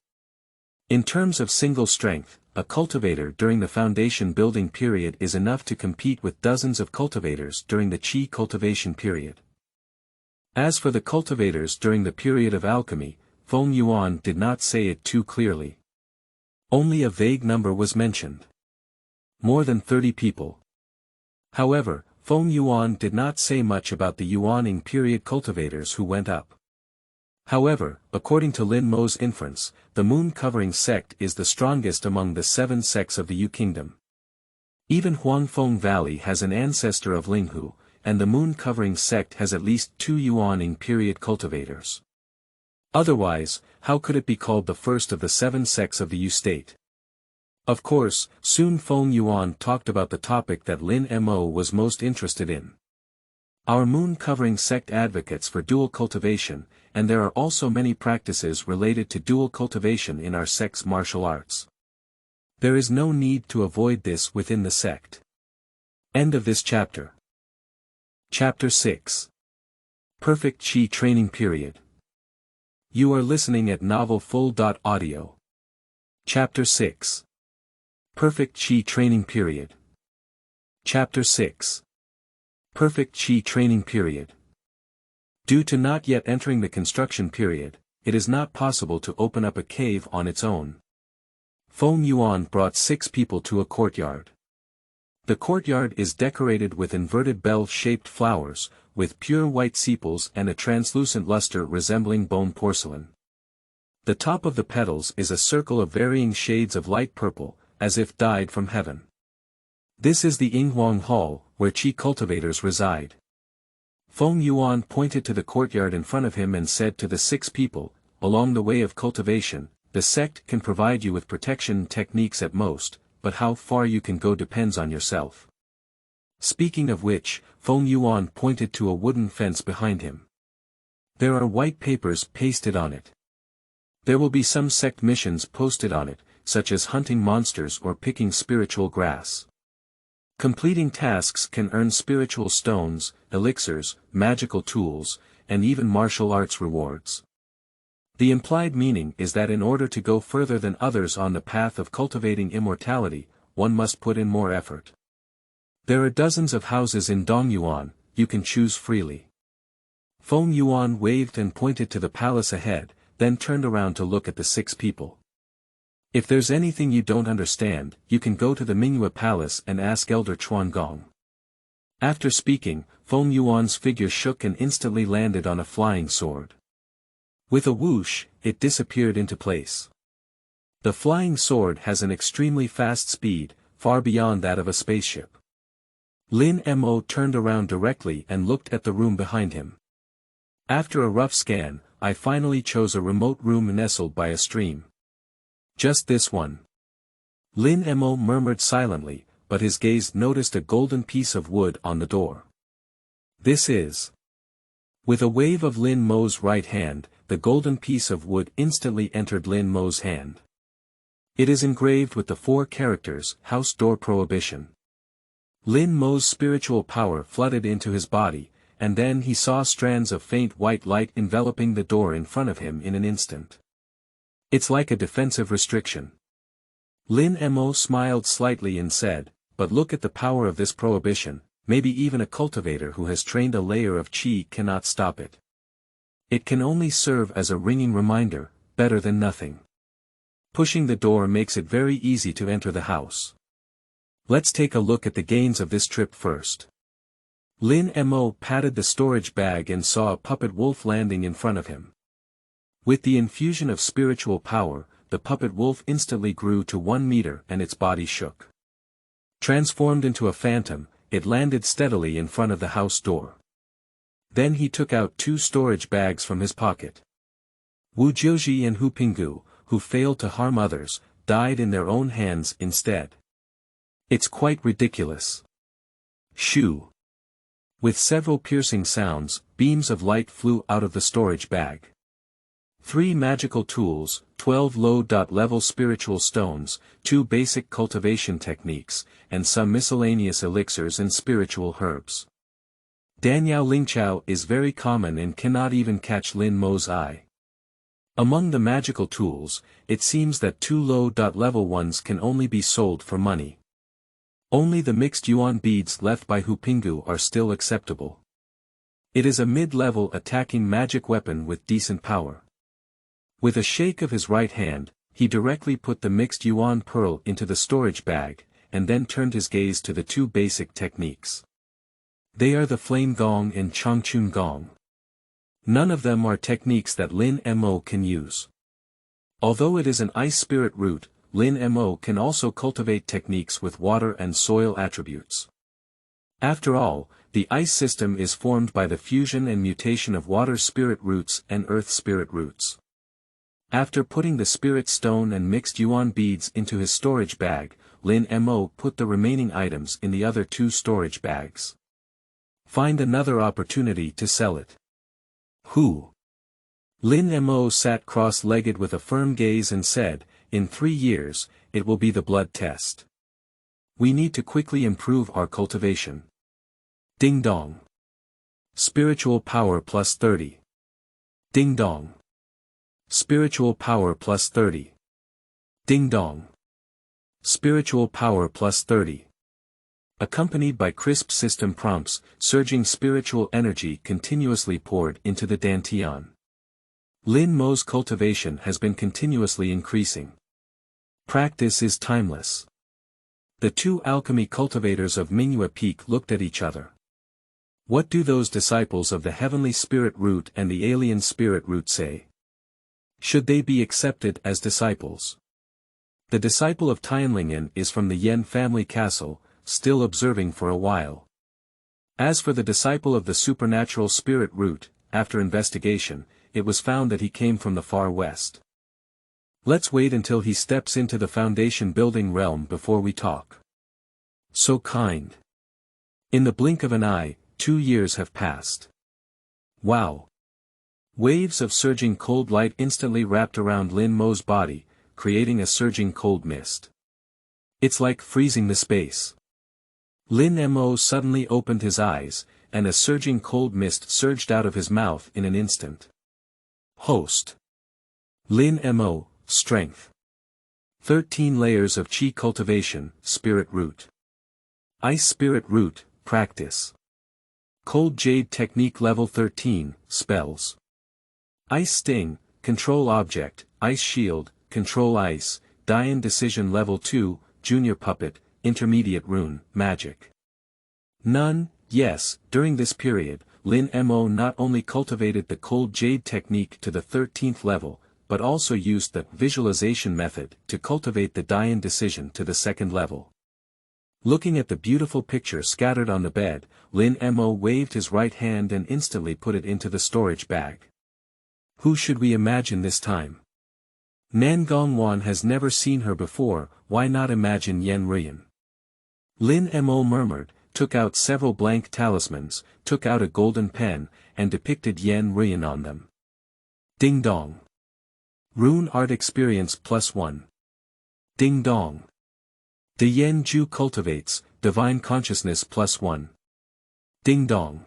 In terms of single strength, a cultivator during the foundation building period is enough to compete with dozens of cultivators during the Qi cultivation period. As for the cultivators during the period of alchemy, Feng Yuan did not say it too clearly. Only a vague number was mentioned. More than 30 people. However, Feng Yuan did not say much about the Yuanying period cultivators who went up. However, according to Lin Mo's inference, the Moon Covering Sect is the strongest among the 7 sects of the Yu Kingdom. Even Huangfeng Valley has an ancestor of Linghu, and the Moon Covering Sect has at least 2 Yuanying period cultivators. Otherwise, how could it be called the first of the 7 sects of the Yu state? Of course, soon Feng Yuan talked about the topic that Lin Mo was most interested in. Our Moon Covering Sect advocates for dual cultivation, and there are also many practices related to dual cultivation in our sect's martial arts. There is no need to avoid this within the sect. End of this chapter. Chapter 6. Perfect Qi Training Period. You are listening at novelfull.audio. Chapter 6. Perfect Qi Training Period. Chapter 6. Perfect Qi Training Period. Due to not yet entering the construction period, it is not possible to open up a cave on its own. Feng Yuan brought 6 people to a courtyard. The courtyard is decorated with inverted bell-shaped flowers, with pure white sepals and a translucent luster resembling bone porcelain. The top of the petals is a circle of varying shades of light purple, as if dyed from heaven. This is the Yinghuang Hall, where Qi cultivators reside. Feng Yuan pointed to the courtyard in front of him and said to the 6 people, "Along the way of cultivation, the sect can provide you with protection techniques at most, but how far you can go depends on yourself. Speaking of which, Feng Yuan pointed to a wooden fence behind him. There are white papers pasted on it. There will be some sect missions posted on it, such as hunting monsters or picking spiritual grass. Completing tasks can earn spiritual stones, elixirs, magical tools, and even martial arts rewards. The implied meaning is that in order to go further than others on the path of cultivating immortality, one must put in more effort. There are dozens of houses in Dongyuan, you can choose freely. Feng Yuan waved and pointed to the palace ahead, then turned around to look at the 6 people. If there's anything you don't understand, you can go to the Mingyue Palace and ask Elder Chuan Gong. After speaking, Feng Yuan's figure shook and instantly landed on a flying sword. With a whoosh, it disappeared into place. The flying sword has an extremely fast speed, far beyond that of a spaceship. Lin Mo turned around directly and looked at the room behind him. After a rough scan, I finally chose a remote room nestled by a stream. Just this one. Lin Mo murmured silently, but his gaze noticed a golden piece of wood on the door. This is. With a wave of Lin Mo's right hand, the golden piece of wood instantly entered Lin Mo's hand. It is engraved with the 4 characters, House Door Prohibition. Lin Mo's spiritual power flooded into his body, and then he saw strands of faint white light enveloping the door in front of him in an instant. It's like a defensive restriction. Lin Mo smiled slightly and said, but look at the power of this prohibition, maybe even a cultivator who has trained a layer of qi cannot stop it. It can only serve as a ringing reminder, better than nothing. Pushing the door makes it very easy to enter the house. Let's take a look at the gains of this trip first. Lin Mo patted the storage bag and saw a puppet wolf landing in front of him. With the infusion of spiritual power, the puppet wolf instantly grew to 1 meter and its body shook. Transformed into a phantom, it landed steadily in front of the house door. Then he took out 2 storage bags from his pocket. Wu Jiuji and Hu Pinggu, who failed to harm others, died in their own hands instead. It's quite ridiculous. Shoo. With several piercing sounds, beams of light flew out of the storage bag. 3 magical tools, 12 low-level spiritual stones, 2 basic cultivation techniques, and some miscellaneous elixirs and spiritual herbs. Danyao Lingqiao is very common and cannot even catch Lin Mo's eye. Among the magical tools, it seems that 2 low-level ones can only be sold for money. Only the mixed yuan beads left by Hu Pinggu are still acceptable. It is a mid-level attacking magic weapon with decent power. With a shake of his right hand, he directly put the mixed yuan pearl into the storage bag, and then turned his gaze to the 2 basic techniques. They are the Flame Gong and Changchun Gong. None of them are techniques that Lin Mo can use. Although it is an ice spirit root, Lin Mo can also cultivate techniques with water and soil attributes. After all, the ice system is formed by the fusion and mutation of water spirit roots and earth spirit roots. After putting the spirit stone and mixed yuan beads into his storage bag, Lin Mo put the remaining items in the other 2 storage bags. Find another opportunity to sell it. Who? Lin Mo sat cross-legged with a firm gaze and said, in 3 years, it will be the blood test. We need to quickly improve our cultivation. Ding dong. Spiritual power plus 30. Ding dong. Spiritual power plus 30. Ding dong. Spiritual power plus 30. Accompanied by crisp system prompts, surging spiritual energy continuously poured into the dantian. Lin Mo's cultivation has been continuously increasing. Practice is timeless. The 2 alchemy cultivators of Mingyue Peak looked at each other. What do those disciples of the heavenly spirit root and the alien spirit root say? Should they be accepted as disciples? The disciple of Tianlingen is from the Yen family castle, still observing for a while. As for the disciple of the supernatural spirit root, after investigation, it was found that he came from the far west. Let's wait until he steps into the foundation building realm before we talk. So kind. In the blink of an eye, 2 years have passed. Wow! Waves of surging cold light instantly wrapped around Lin Mo's body, creating a surging cold mist. It's like freezing the space. Lin Mo suddenly opened his eyes, and a surging cold mist surged out of his mouth in an instant. Host. Lin Mo, Strength. 13 layers of Qi Cultivation, Spirit Root. Ice Spirit Root, Practice. Cold Jade Technique Level 13, Spells. Ice Sting, Control Object, Ice Shield, Control Ice, Dayan Decision Level 2, Junior Puppet, Intermediate Rune, Magic. None, yes, during this period, Lin Mo not only cultivated the Cold Jade Technique to the 13th level, but also used the visualization method to cultivate the Dayan Decision to the 2nd level. Looking at the beautiful picture scattered on the bed, Lin Mo waved his right hand and instantly put it into the storage bag. Who should we imagine this time? Nan Gongwan has never seen her before, why not imagine Rune? Lin Mo murmured, took out several blank talismans, took out a golden pen, and depicted Rune on them. Ding dong. Rune Art Experience +1. Ding dong. The Yen Ju cultivates, Divine Consciousness +1. Ding dong.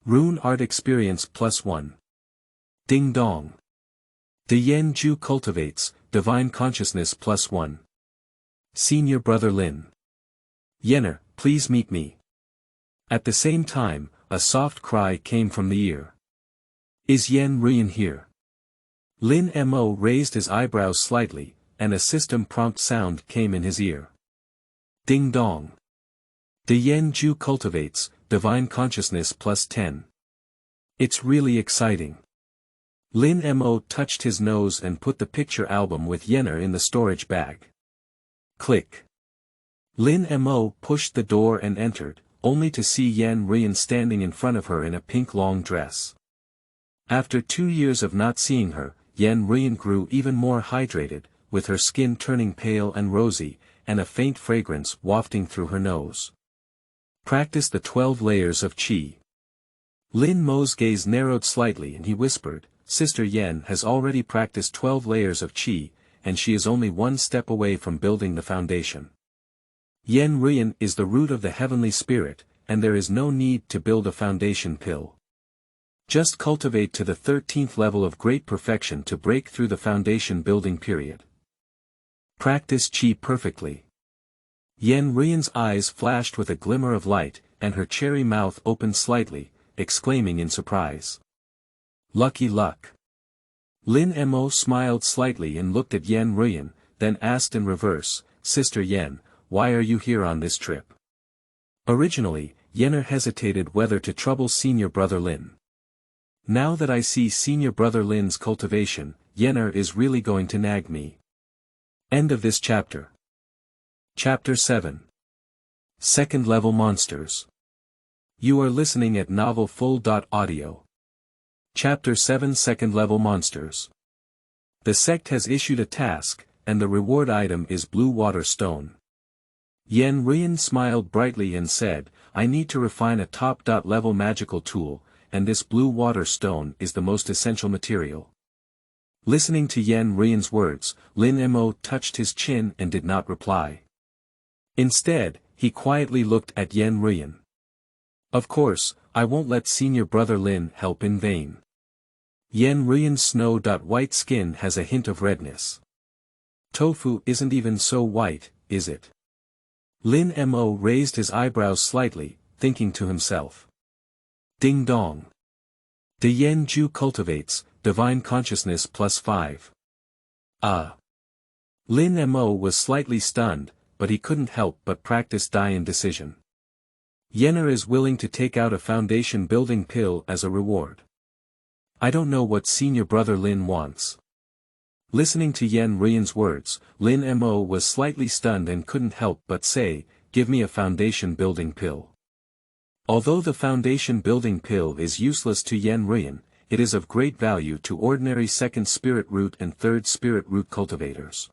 Rune Art Experience +1. Ding dong. The Yen Ju cultivates, Divine Consciousness +1. Senior Brother Lin. Yenner, please meet me. At the same time, a soft cry came from the ear. Is Rune here? Lin Mo raised his eyebrows slightly, and a system prompt sound came in his ear. Ding dong. The Yen Ju cultivates, Divine Consciousness +10. It's really exciting. Lin Mo touched his nose and put the picture album with Yenner in the storage bag. Click. Lin Mo pushed the door and entered, only to see Rune standing in front of her in a pink long dress. After 2 years of not seeing her, Rune grew even more hydrated, with her skin turning pale and rosy, and a faint fragrance wafting through her nose. Practice the 12 layers of Qi. Lin Mo's gaze narrowed slightly and he whispered, Sister Yen has already practiced 12 layers of Qi, and she is only 1 step away from building the foundation. Rune is the root of the heavenly spirit, and there is no need to build a foundation pill. Just cultivate to the 13th level of great perfection to break through the foundation building period. Practice Qi perfectly. Rune's eyes flashed with a glimmer of light, and her cherry mouth opened slightly, exclaiming in surprise. Lucky luck. Lin Mo smiled slightly and looked at Rune, then asked in reverse, Sister Yen, why are you here on this trip? Originally, Yenner hesitated whether to trouble Senior Brother Lin. Now that I see Senior Brother Lin's cultivation, Yenner is really going to nag me. End of this chapter. Chapter 7. Second Level Monsters. You are listening at novelfull.audio. Chapter 7 Second Level Monsters. The sect has issued a task, and the reward item is Blue Water Stone. Rune smiled brightly and said, I need to refine a top-level magical tool, and this Blue Water Stone is the most essential material. Listening to Rune's words, Lin Mo touched his chin and did not reply. Instead, he quietly looked at Rune. Of course, I won't let Senior Brother Lin help in vain. Rune's snow-white skin has a hint of redness. Tofu isn't even so white, is it? Lin Mo raised his eyebrows slightly, thinking to himself. Ding dong. The Yen Ju cultivates, Divine Consciousness +5. Lin Mo was slightly stunned, but he couldn't help but practice Dayan Decision. Yenner is willing to take out a foundation building pill as a reward. I don't know what Senior Brother Lin wants. Listening to Rune's words, Lin Mo was slightly stunned and couldn't help but say, give me a foundation building pill. Although the foundation building pill is useless to Rune, it is of great value to ordinary 2nd spirit root and 3rd spirit root cultivators.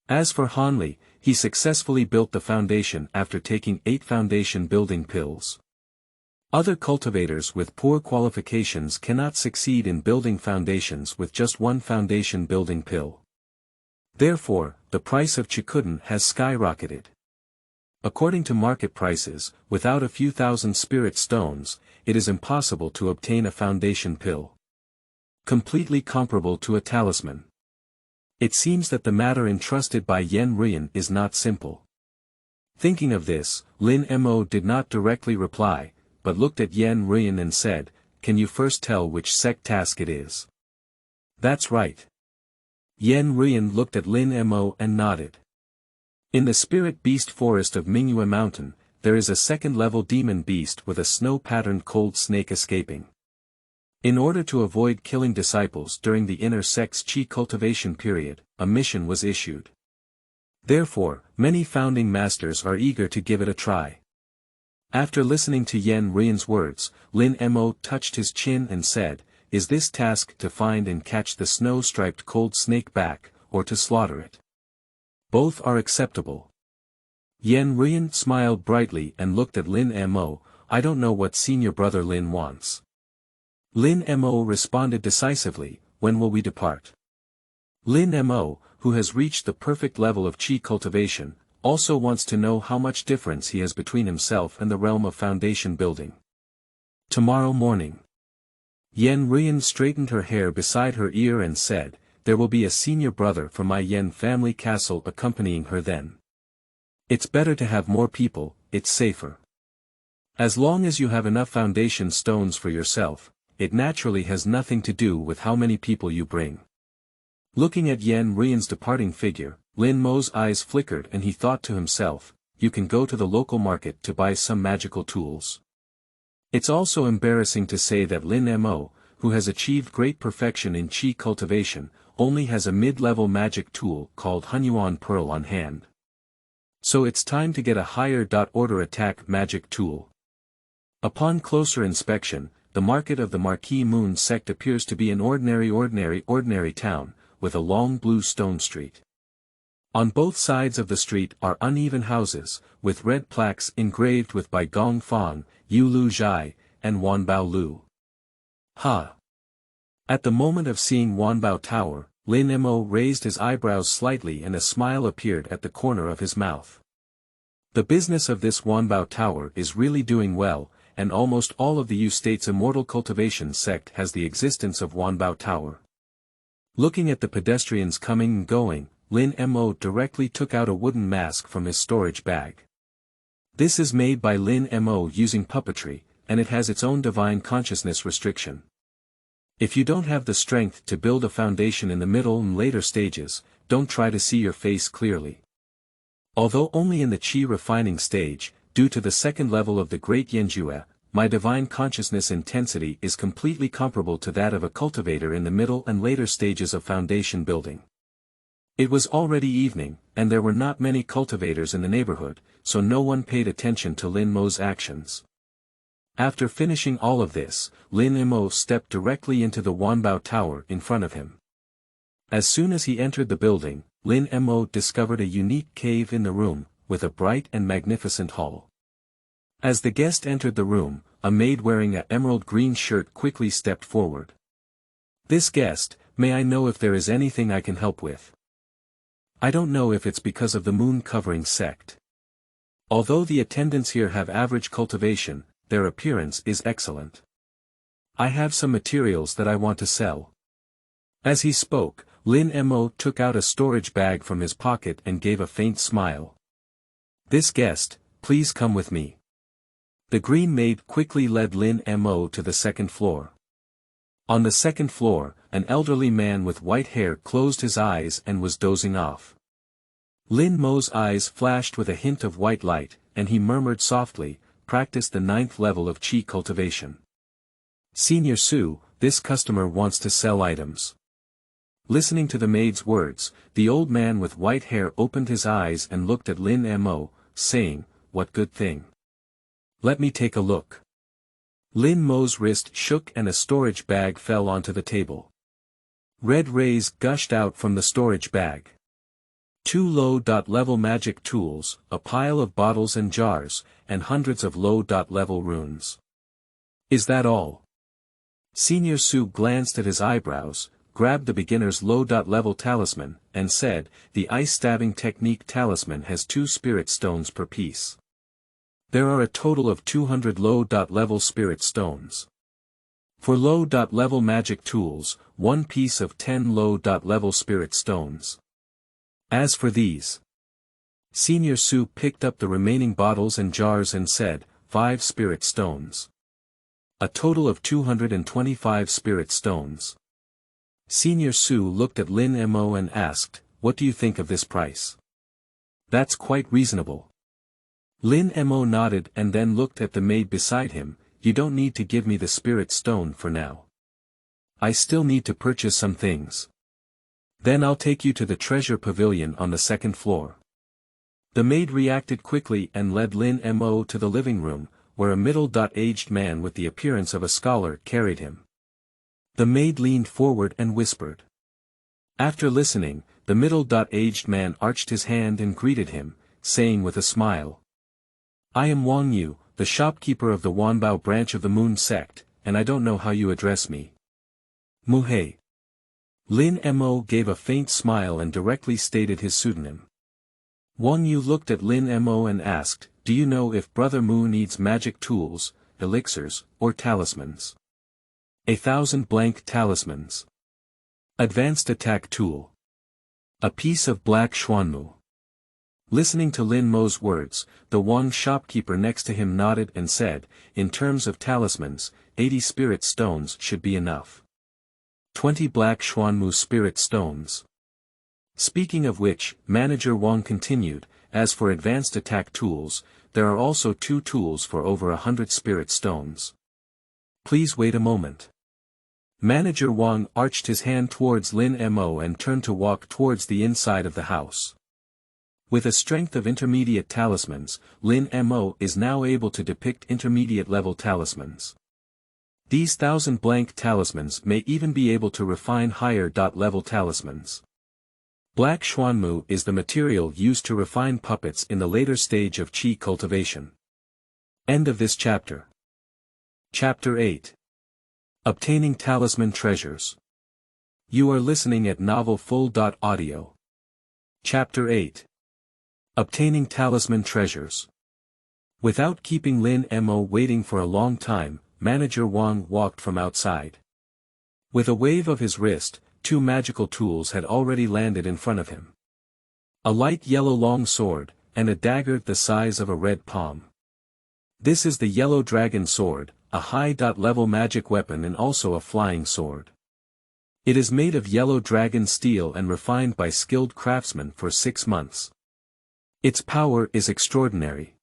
As for Hanli, he successfully built the foundation after taking 8 foundation building pills. Other cultivators with poor qualifications cannot succeed in building foundations with just 1 foundation building pill. Therefore, the price of Chikuden has skyrocketed. According to market prices, without a few thousand spirit stones, it is impossible to obtain a foundation pill. Completely comparable to a talisman. It seems that the matter entrusted by Rune is not simple. Thinking of this, Lin Mo did not directly reply, but looked at Rune and said, "Can you first tell which sect task it is?" "That's right." Rune looked at Lin Mo and nodded. In the spirit beast forest of Mingyue Mountain, there is a second-level demon beast with a snow-patterned cold snake escaping. In order to avoid killing disciples during the inner sect's chi cultivation period, a mission was issued. Therefore, many founding masters are eager to give it a try. After listening to Rune's words, Lin Mo touched his chin and said, "Is this task to find and catch the snow-striped cold snake back, or to slaughter it?" "Both are acceptable." Rune smiled brightly and looked at Lin Mo. "I don't know what senior brother Lin wants." Lin Mo responded decisively, "When will we depart?" Lin Mo, who has reached the perfect level of chi cultivation, also wants to know how much difference he has between himself and the realm of foundation building. "Tomorrow morning." Rune straightened her hair beside her ear and said, "There will be a senior brother from my Yen family castle accompanying her then. It's better to have more people, it's safer. As long as you have enough foundation stones for yourself, it naturally has nothing to do with how many people you bring." Looking at Rune's departing figure, Lin Mo's eyes flickered and he thought to himself, "You can go to the local market to buy some magical tools." It's also embarrassing to say that Lin Mo, who has achieved great perfection in chi cultivation, only has a mid-level magic tool called Hehuan Pearl on hand. So it's time to get a higher order attack magic tool. Upon closer inspection, the market of the Marquis Moon Sect appears to be an ordinary town, with a long blue stone street. On both sides of the street are uneven houses, with red plaques engraved with Bai Gong Fang, Yu Lu Zhai, and Wanbao Lu. Ha! At the moment of seeing Wanbao Tower, Lin Mo raised his eyebrows slightly and a smile appeared at the corner of his mouth. The business of this Wanbao Tower is really doing well, and almost all of the Yu State's immortal cultivation sect has the existence of Wanbao Tower. Looking at the pedestrians coming and going, Lin Mo directly took out a wooden mask from his storage bag. This is made by Lin Mo using puppetry, and it has its own divine consciousness restriction. If you don't have the strength to build a foundation in the middle and later stages, don't try to see your face clearly. Although only in the chi refining stage, due to the second level of the Great Yenjue, my divine consciousness intensity is completely comparable to that of a cultivator in the middle and later stages of foundation building. It was already evening, and there were not many cultivators in the neighborhood, so no one paid attention to Lin Mo's actions. After finishing all of this, Lin Mo stepped directly into the Wanbao Tower in front of him. As soon as he entered the building, Lin Mo discovered a unique cave in the room, with a bright and magnificent hall. As the guest entered the room, a maid wearing an emerald green shirt quickly stepped forward. "This guest, may I know if there is anything I can help with?" "I don't know if it's because of the Moon Covering Sect. Although the attendants here have average cultivation, their appearance is excellent. I have some materials that I want to sell." As he spoke, Lin Mo took out a storage bag from his pocket and gave a faint smile. "This guest, please come with me." The green maid quickly led Lin Mo to the second floor. On the second floor, an elderly man with white hair closed his eyes and was dozing off. Lin Mo's eyes flashed with a hint of white light, and he murmured softly, "Practice the 9th level of chi cultivation." "Senior Su, this customer wants to sell items." Listening to the maid's words, the old man with white hair opened his eyes and looked at Lin Mo, saying, "What good thing. Let me take a look." Lin Mo's wrist shook and a storage bag fell onto the table. Red rays gushed out from the storage bag. 2 low-level magic tools, a pile of bottles and jars, and hundreds of low-level runes. Is that all? Senior Su glanced at his eyebrows, grabbed the beginner's low-level talisman, and said, the ice-stabbing technique talisman has 2 spirit stones per piece. There are a total of 200 low-level spirit stones. For low-level magic tools, 1 piece of 10 low-level spirit stones. As for these, Senior Su picked up the remaining bottles and jars and said, 5 spirit stones. A total of 225 spirit stones. Senior Su looked at Lin Mo and asked, what do you think of this price? That's quite reasonable. Lin Mo nodded and then looked at the maid beside him, you don't need to give me the spirit stone for now. I still need to purchase some things. Then I'll take you to the treasure pavilion on the 2nd floor. The maid reacted quickly and led Lin Mo to the living room, where a middle-aged man with the appearance of a scholar carried him. The maid leaned forward and whispered. After listening, the middle-aged man arched his hand and greeted him, saying with a smile, I am Wang Yu, the shopkeeper of the Wanbao branch of the Moon Sect, and I don't know how you address me. Muhei. Lin Mo gave a faint smile and directly stated his pseudonym. Wang Yu looked at Lin Mo and asked, do you know if Brother Mu needs magic tools, elixirs, or talismans? 1,000 blank talismans. Advanced attack tool. A piece of black xuanmu. Listening to Lin Mo's words, the Wang shopkeeper next to him nodded and said, in terms of talismans, 80 spirit stones should be enough. 20 black xuanmu spirit stones. Speaking of which, Manager Wang continued, as for advanced attack tools, there are also 2 tools for over 100 spirit stones. Please wait a moment. Manager Wang arched his hand towards Lin Mo and turned to walk towards the inside of the house. With a strength of intermediate talismans, Lin Mo is now able to depict intermediate-level talismans. These 1,000 blank talismans may even be able to refine higher-level talismans. Black xuanmu is the material used to refine puppets in the later stage of qi cultivation. End of this chapter. Chapter 8. Obtaining Talisman Treasures. You are listening at novelfull.audio. Chapter 8. Obtaining Talisman Treasures. Without keeping Lin Mo waiting for a long time, Manager Wang walked from outside. With a wave of his wrist, 2 magical tools had already landed in front of him. A light yellow long sword, and a dagger the size of a red palm. This is the Yellow Dragon Sword, a high-level magic weapon and also a flying sword. It is made of yellow dragon steel and refined by skilled craftsmen for 6 months. Its power is extraordinary.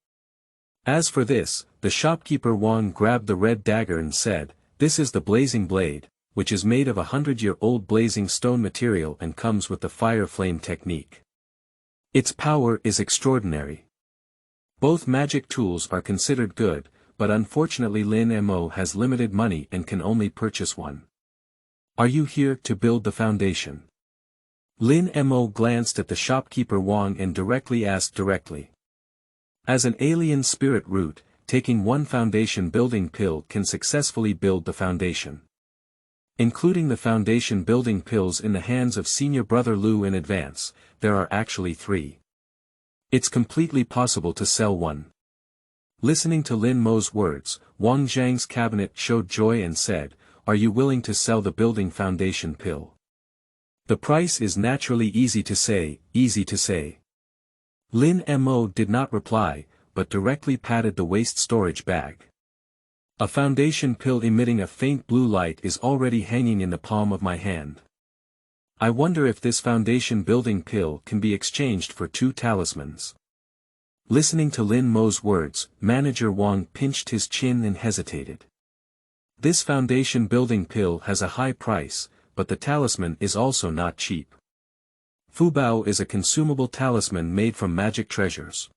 As for this, the shopkeeper Wang grabbed the red dagger and said, this is the blazing blade, which is made of 100-year-old blazing stone material and comes with the fire flame technique. Its power is extraordinary. Both magic tools are considered good, but unfortunately Lin Mo has limited money and can only purchase one. Are you here to build the foundation? Lin Mo glanced at the shopkeeper Wang and directly asked directly. As an alien spirit root, taking 1 foundation building pill can successfully build the foundation. Including the foundation building pills in the hands of Senior Brother Lu in advance, there are actually 3. It's completely possible to sell one. Listening to Lin Mo's words, Wang Zhang's cabinet showed joy and said, are you willing to sell the building foundation pill? The price is naturally easy to say, easy to say. Lin Mo did not reply, but directly patted the waste storage bag. A foundation pill emitting a faint blue light is already hanging in the palm of my hand. I wonder if this foundation building pill can be exchanged for 2 talismans. Listening to Lin Mo's words, Manager Wang pinched his chin and hesitated. This foundation building pill has a high price, but the talisman is also not cheap. Fubao is a consumable talisman made from magic treasures.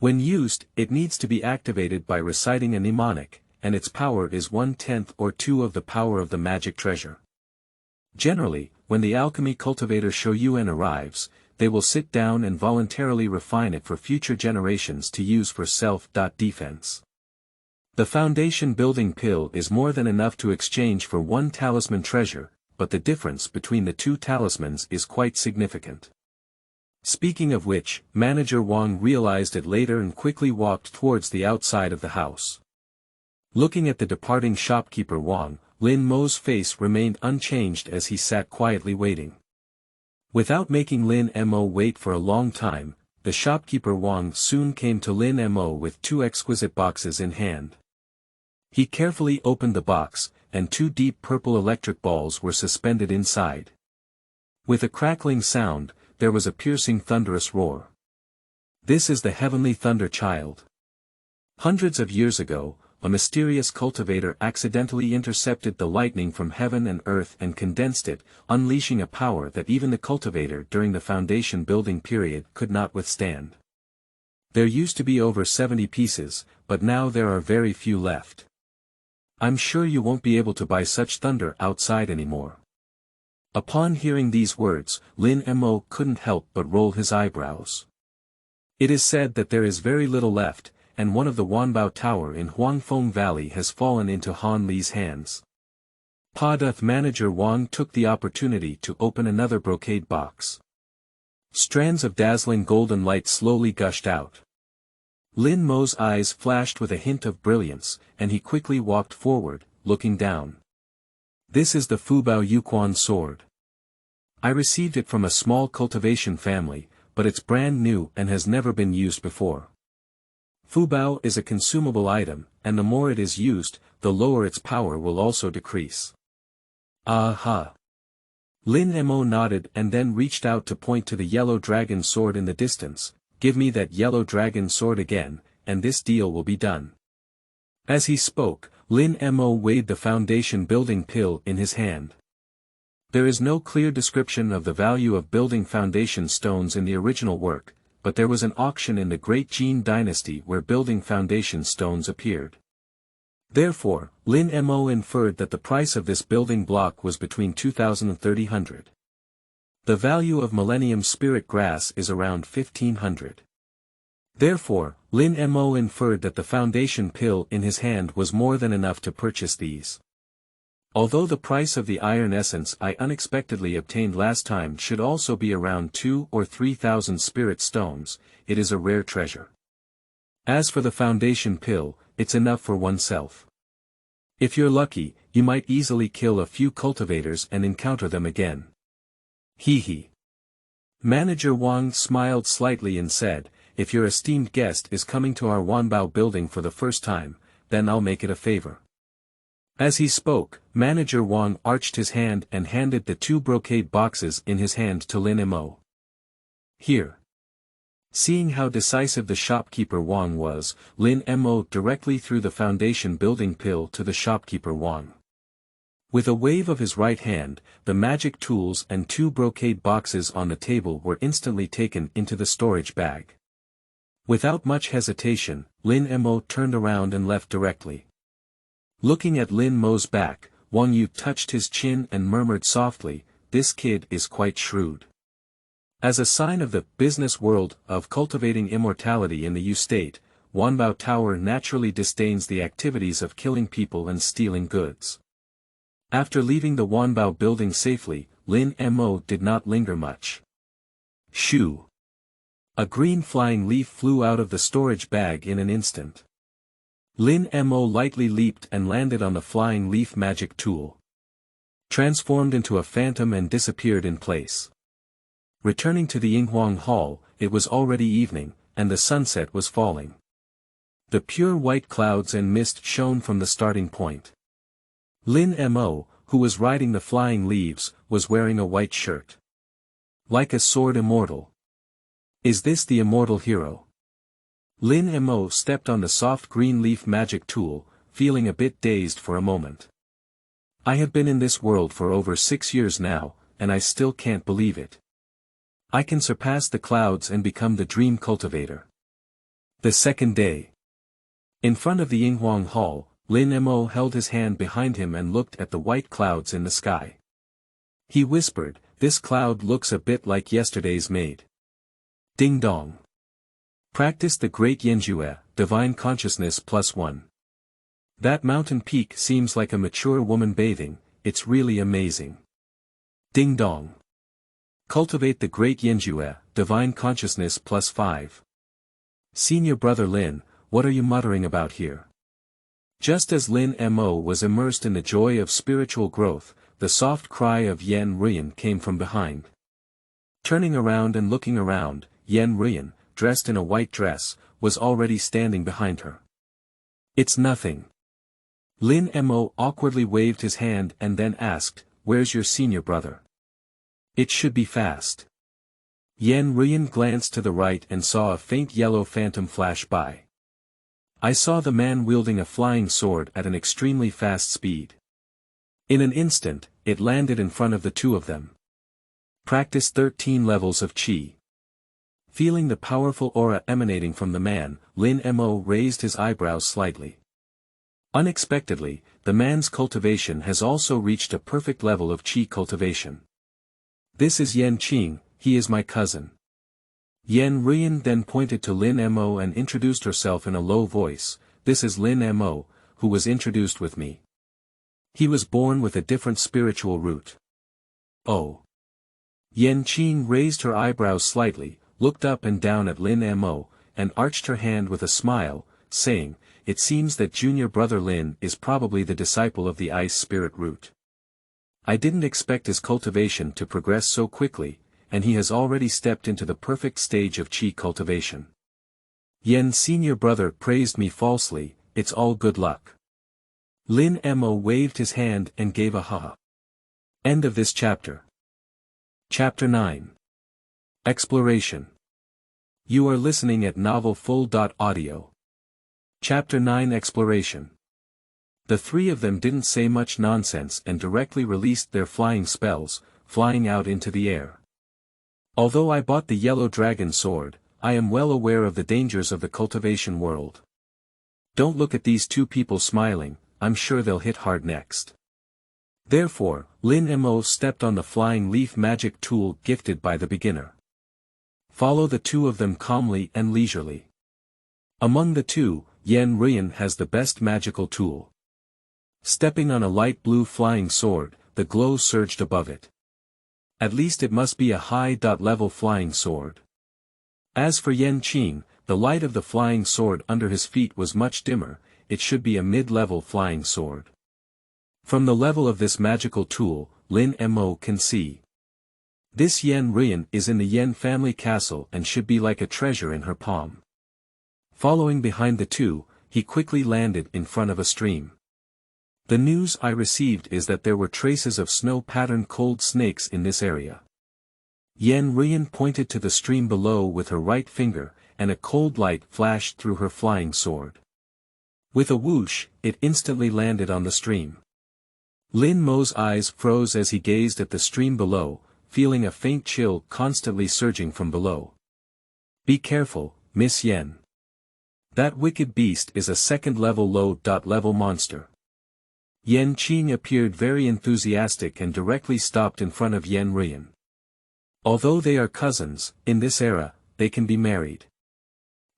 When used, it needs to be activated by reciting a mnemonic, and its power is 1/10 or 2 of the power of the magic treasure. Generally, when the alchemy cultivator Shoyuan arrives, they will sit down and voluntarily refine it for future generations to use for self-defense. The foundation building pill is more than enough to exchange for one talisman treasure, but the difference between the two talismans is quite significant. Speaking of which, Manager Wang realized it later and quickly walked towards the outside of the house. Looking at the departing shopkeeper Wang, Lin Mo's face remained unchanged as he sat quietly waiting. Without making Lin Mo wait for a long time, the shopkeeper Wang soon came to Lin Mo with two exquisite boxes in hand. He carefully opened the box, and two deep purple electric balls were suspended inside. With a crackling sound, there was a piercing thunderous roar. This is the heavenly thunder child. Hundreds of years ago, a mysterious cultivator accidentally intercepted the lightning from heaven and earth and condensed it, unleashing a power that even the cultivator during the foundation building period could not withstand. There used to be over 70 pieces, but now there are very few left. I'm sure you won't be able to buy such thunder outside anymore. Upon hearing these words, Lin Mo couldn't help but roll his eyebrows. It is said that there is very little left, and one of the Wanbao Tower in Huangfeng Valley has fallen into Han Li's hands. Paduth Manager Wang took the opportunity to open another brocade box. Strands of dazzling golden light slowly gushed out. Lin Mo's eyes flashed with a hint of brilliance, and he quickly walked forward, looking down. This is the Fubao Yuquan sword. I received it from a small cultivation family, but it's brand new and has never been used before. Fubao is a consumable item, and the more it is used, the lower its power will also decrease. Aha! Lin Mo nodded and then reached out to point to the yellow dragon sword in the distance. Give me that yellow dragon sword again, and this deal will be done. As he spoke, Lin Mo weighed the foundation building pill in his hand. There is no clear description of the value of building foundation stones in the original work, but there was an auction in the Great Jing dynasty where building foundation stones appeared. Therefore, Lin Mo inferred that the price of this building block was between 2,000 and 3,000. The value of Millennium Spirit Grass is around 1,500. Therefore, Lin Mo inferred that the foundation pill in his hand was more than enough to purchase these. Although the price of the iron essence I unexpectedly obtained last time should also be around 2,000 or 3,000 spirit stones, it is a rare treasure. As for the foundation pill, it's enough for oneself. If you're lucky, you might easily kill a few cultivators and encounter them again. Hee. Manager Wang smiled slightly and said, if your esteemed guest is coming to our Wanbao building for the first time, then I'll make it a favor. As he spoke, Manager Wang arched his hand and handed the two brocade boxes in his hand to Lin Mo. Here. Seeing how decisive the shopkeeper Wang was, Lin Mo directly threw the foundation building pill to the shopkeeper Wang. With a wave of his right hand, the magic tools and two brocade boxes on the table were instantly taken into the storage bag. Without much hesitation, Lin Mo turned around and left directly. Looking at Lin Mo's back, Wang Yu touched his chin and murmured softly, this kid is quite shrewd. As a sign of the business world of cultivating immortality in the Yu state, Wanbao Tower naturally disdains the activities of killing people and stealing goods. After leaving the Wanbao building safely, Lin Mo did not linger much. Shoo! A green flying leaf flew out of the storage bag in an instant. Lin Mo lightly leaped and landed on the flying leaf magic tool. Transformed into a phantom and disappeared in place. Returning to the Yinghuang Hall, it was already evening, and the sunset was falling. The pure white clouds and mist shone from the starting point. Lin Mo, who was riding the flying leaves, was wearing a white shirt. Like a sword immortal. Is this the immortal hero? Lin Mo stepped on the soft green leaf magic tool, feeling a bit dazed for a moment. I have been in this world for over 6 years now, and I still can't believe it. I can surpass the clouds and become the dream cultivator. The second day. In front of the Yinghuang Hall, Lin Mo held his hand behind him and looked at the white clouds in the sky. He whispered, this cloud looks a bit like yesterday's maid. Ding dong. Practice the great Yenjue, divine consciousness +1. That mountain peak seems like a mature woman bathing, it's really amazing. Ding dong. Cultivate the great Yenjue, divine consciousness +5. Senior brother Lin, what are you muttering about here? Just as Lin Mo was immersed in the joy of spiritual growth, the soft cry of Yen Rune came from behind. Turning around and looking around, Yen Rune, dressed in a white dress, was already standing behind her. It's nothing. Lin Mo awkwardly waved his hand and then asked, where's your senior brother? It should be fast. Yen Rune glanced to the right and saw a faint yellow phantom flash by. I saw the man wielding a flying sword at an extremely fast speed. In an instant, it landed in front of the two of them. Practice 13 levels of Qi. Feeling the powerful aura emanating from the man, Lin Mo raised his eyebrows slightly. Unexpectedly, the man's cultivation has also reached a perfect level of Qi cultivation. This is Yen Qing, he is my cousin. Yen Rune then pointed to Lin Mo and introduced herself in a low voice, this is Lin Mo, who was introduced with me. He was born with a different spiritual root. Oh. Yen Qing raised her eyebrows slightly, looked up and down at Lin Mo, and arched her hand with a smile, saying, it seems that junior brother Lin is probably the disciple of the ice spirit root. I didn't expect his cultivation to progress so quickly, and he has already stepped into the perfect stage of Qi cultivation. Yen's senior brother praised me falsely, it's all good luck. Lin Mo waved his hand and gave a ha. End of this chapter. Chapter 9. Exploration. You are listening at novelfull.audio. Chapter 9 Exploration. The three of them didn't say much nonsense and directly released their flying spells, flying out into the air. Although I bought the yellow dragon sword, I am well aware of the dangers of the cultivation world. Don't look at these two people smiling, I'm sure they'll hit hard next. Therefore, Lin Mo stepped on the flying leaf magic tool gifted by the beginner. Follow the two of them calmly and leisurely. Among the two, Yen Rune has the best magical tool. Stepping on a light blue flying sword, the glow surged above it. At least it must be a high-level flying sword. As for Yen Qing, the light of the flying sword under his feet was much dimmer, it should be a mid-level flying sword. From the level of this magical tool, Lin Mo can see. This Yen Rune is in the Yen family castle and should be like a treasure in her palm. Following behind the two, he quickly landed in front of a stream. The news I received is that there were traces of snow-patterned cold snakes in this area. Yen Rune pointed to the stream below with her right finger, and a cold light flashed through her flying sword. With a whoosh, it instantly landed on the stream. Lin Mo's eyes froze as he gazed at the stream below, feeling a faint chill constantly surging from below. Be careful, Miss Yen. That wicked beast is a second-level low-level monster. Yen Qing appeared very enthusiastic and directly stopped in front of Yen Rune. Although they are cousins, in this era, they can be married.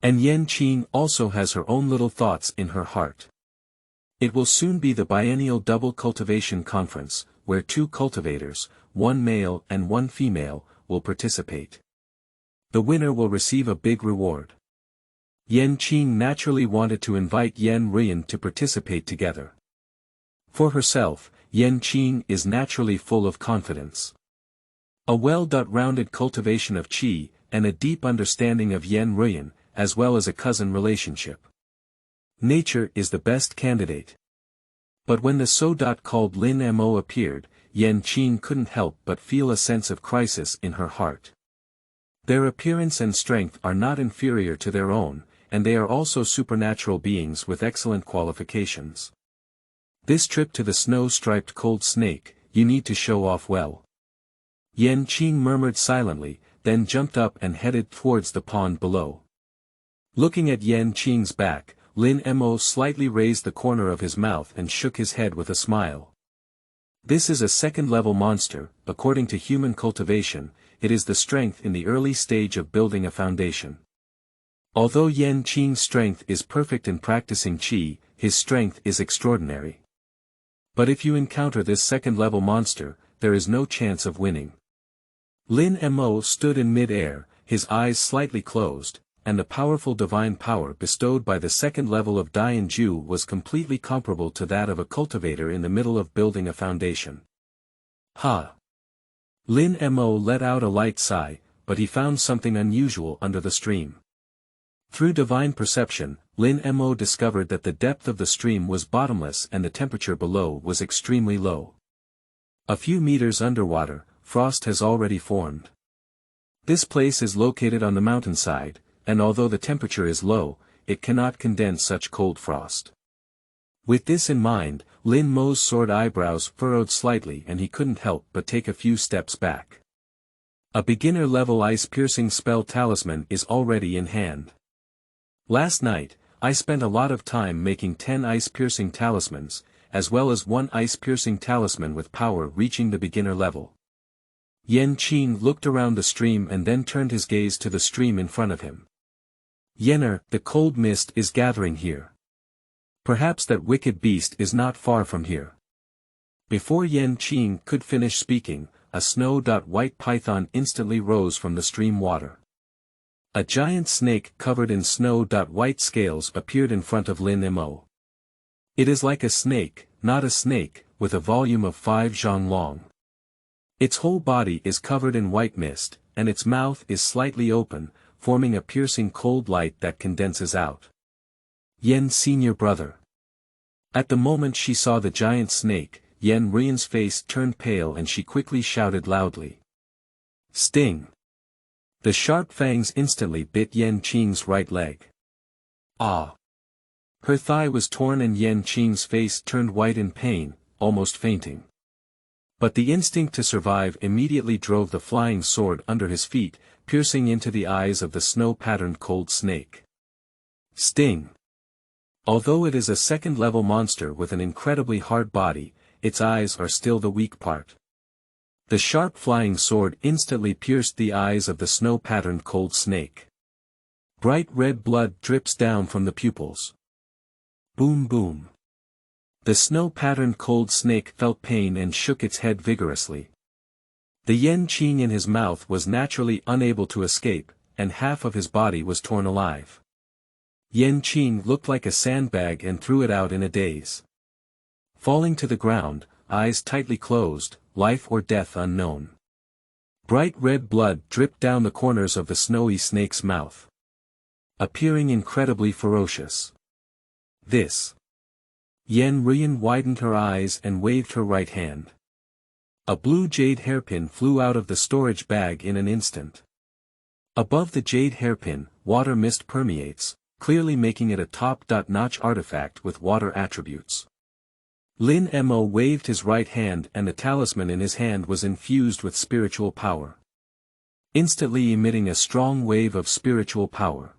And Yen Qing also has her own little thoughts in her heart. It will soon be the biennial double cultivation conference, where two cultivators, one male and one female, will participate. The winner will receive a big reward. Yen Qing naturally wanted to invite Yen Rune to participate together. For herself, Yen Qing is naturally full of confidence. A well-rounded cultivation of Qi, and a deep understanding of Yen Rune, as well as a cousin relationship. Nature is the best candidate. But when the so-called Lin Mo appeared, Yen Qing couldn't help but feel a sense of crisis in her heart. Their appearance and strength are not inferior to their own, and they are also supernatural beings with excellent qualifications. This trip to the snow-striped cold snake, you need to show off well. Yen Qing murmured silently, then jumped up and headed towards the pond below. Looking at Yen Qing's back, Lin Mo slightly raised the corner of his mouth and shook his head with a smile. This is a second-level monster. According to human cultivation, it is the strength in the early stage of building a foundation. Although Yan Qing's strength is perfect in practicing qi, his strength is extraordinary. But if you encounter this second-level monster, there is no chance of winning. Lin Mo stood in mid-air, his eyes slightly closed, and the powerful divine power bestowed by the second level of Daoyou was completely comparable to that of a cultivator in the middle of building a foundation. Ha! Lin Mo let out a light sigh, but he found something unusual under the stream. Through divine perception, Lin Mo discovered that the depth of the stream was bottomless and the temperature below was extremely low. A few meters underwater, frost has already formed. This place is located on the mountainside, and although the temperature is low, it cannot condense such cold frost. With this in mind, Lin Mo's sword eyebrows furrowed slightly and he couldn't help but take a few steps back. A beginner-level ice-piercing spell talisman is already in hand. Last night, I spent a lot of time making 10 ice-piercing talismans, as well as 1 ice-piercing talisman with power reaching the beginner level. Yan Qing looked around the stream and then turned his gaze to the stream in front of him. Yener, the cold mist is gathering here. Perhaps that wicked beast is not far from here. Before Yan Qing could finish speaking, a snow-white python instantly rose from the stream water. A giant snake covered in snow-white scales appeared in front of Lin Mo. It is like a snake, not a snake, with a volume of 5 zhang long. Its whole body is covered in white mist, and its mouth is slightly open, forming a piercing cold light that condenses out. Yen's senior brother. At the moment she saw the giant snake, Rune's face turned pale and she quickly shouted loudly. Sting! The sharp fangs instantly bit Yan Qing's right leg. Ah! Her thigh was torn and Yan Qing's face turned white in pain, almost fainting. But the instinct to survive immediately drove the flying sword under his feet, piercing into the eyes of the snow-patterned cold snake. Sting! Although it is a second-level monster with an incredibly hard body, its eyes are still the weak part. The sharp flying sword instantly pierced the eyes of the snow-patterned cold snake. Bright red blood drips down from the pupils. Boom boom. The snow-patterned cold snake felt pain and shook its head vigorously. The Yan Qing in his mouth was naturally unable to escape, and half of his body was torn alive. Yan Qing looked like a sandbag and threw it out in a daze. Falling to the ground, eyes tightly closed, life or death unknown. Bright red blood dripped down the corners of the snowy snake's mouth. Appearing incredibly ferocious. This. Rune widened her eyes and waved her right hand. A blue jade hairpin flew out of the storage bag in an instant. Above the jade hairpin, water mist permeates, clearly making it a top-notch artifact with water attributes. Lin Mo waved his right hand and the talisman in his hand was infused with spiritual power. Instantly emitting a strong wave of spiritual power.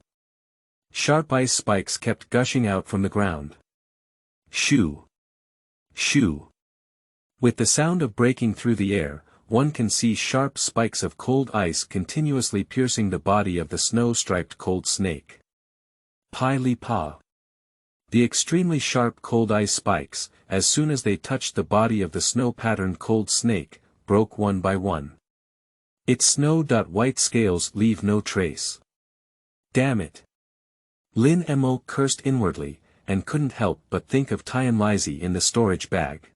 Sharp ice spikes kept gushing out from the ground. Shoo! Shoo! With the sound of breaking through the air, one can see sharp spikes of cold ice continuously piercing the body of the snow-striped cold snake. Pai li pa. The extremely sharp cold ice spikes, as soon as they touched the body of the snow-patterned cold snake, broke one by one. Its snow-white scales leave no trace. Damn it! Lin Mo cursed inwardly, and couldn't help but think of Tianlizhi in the storage bag.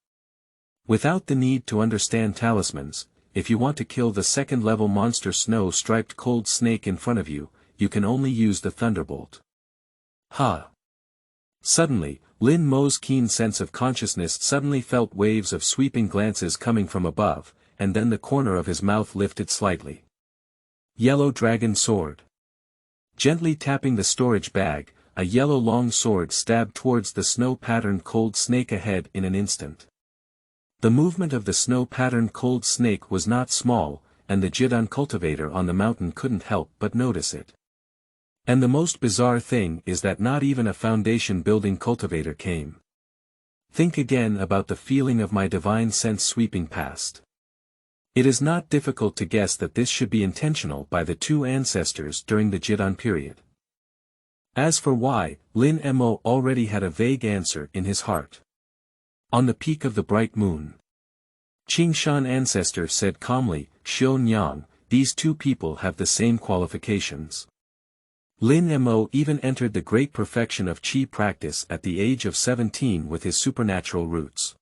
Without the need to understand talismans, if you want to kill the second-level monster snow-striped cold snake in front of you, you can only use the thunderbolt. Ha! Suddenly, Lin Mo's keen sense of consciousness suddenly felt waves of sweeping glances coming from above, and then the corner of his mouth lifted slightly. Yellow Dragon Sword. Gently tapping the storage bag, a yellow long sword stabbed towards the snow-patterned cold snake ahead in an instant. The movement of the snow-patterned cold snake was not small, and the Jidan cultivator on the mountain couldn't help but notice it. And the most bizarre thing is that not even a foundation-building cultivator came. Think again about the feeling of my divine sense sweeping past. It is not difficult to guess that this should be intentional by the two ancestors during the Jidan period. As for why, Lin Mo already had a vague answer in his heart. On the peak of the bright moon. Qingshan ancestor said calmly, Xiao Nyang, these two people have the same qualifications. Lin Mo even entered the great perfection of qi practice at the age of 17 with his supernatural roots.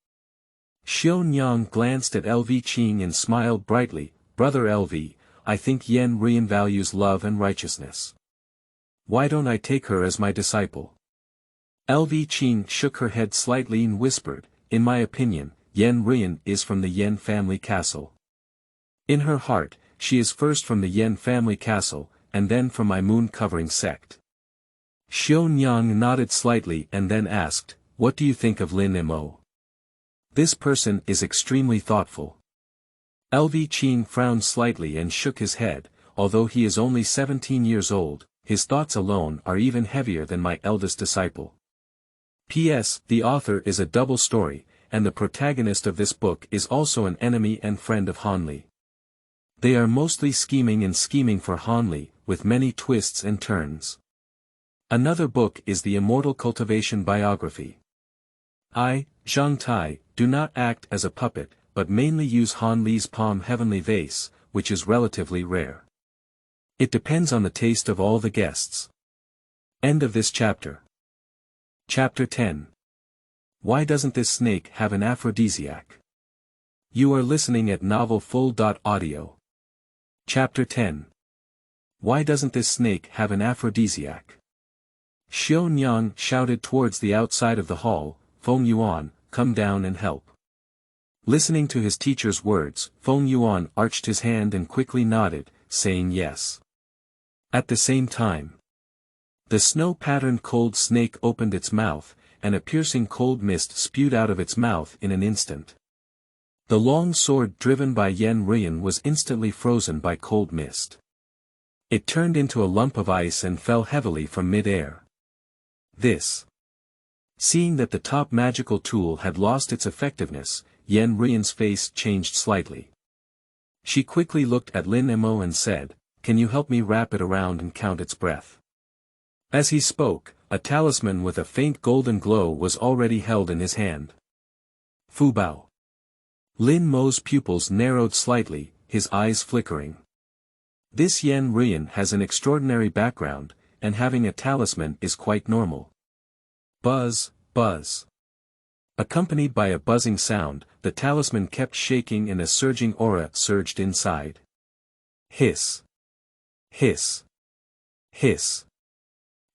Xiao Nyang glanced at LV Qing and smiled brightly, Brother LV, I think Yen Rune values love and righteousness. Why don't I take her as my disciple? LV Qing shook her head slightly and whispered, in my opinion, Yen Rune is from the Yen family castle. In her heart, she is first from the Yen family castle, and then from my Moon Covering Sect. Xiao Nyang nodded slightly and then asked, what do you think of Lin Mo? This person is extremely thoughtful. LV Qing frowned slightly and shook his head, although he is only 17 years old, his thoughts alone are even heavier than my eldest disciple. P.S. The author is a double story, and the protagonist of this book is also an enemy and friend of Han Li. They are mostly scheming for Han Li, with many twists and turns. Another book is the Immortal Cultivation biography. I, Zhang Tai, do not act as a puppet, but mainly use Han Li's palm heavenly vase, which is relatively rare. It depends on the taste of all the guests. End of this chapter. Chapter 10. Why doesn't this snake have an aphrodisiac? You are listening at novelfull.audio. Chapter 10. Why doesn't this snake have an aphrodisiac? Xiao Nyang shouted towards the outside of the hall, Feng Yuan, come down and help. Listening to his teacher's words, Feng Yuan arched his hand and quickly nodded, saying yes. At the same time, the snow-patterned cold snake opened its mouth, and a piercing cold mist spewed out of its mouth in an instant. The long sword driven by Yen Rune was instantly frozen by cold mist. It turned into a lump of ice and fell heavily from mid-air. Seeing that the top magical tool had lost its effectiveness, Yen Rune's face changed slightly. She quickly looked at Lin Mo and said, can you help me wrap it around and count its breath? As he spoke, a talisman with a faint golden glow was already held in his hand. Fu Bao. Lin Mo's pupils narrowed slightly, his eyes flickering. This Yen Rune has an extraordinary background, and having a talisman is quite normal. Buzz, buzz. Accompanied by a buzzing sound, the talisman kept shaking and a surging aura surged inside. Hiss. Hiss. Hiss.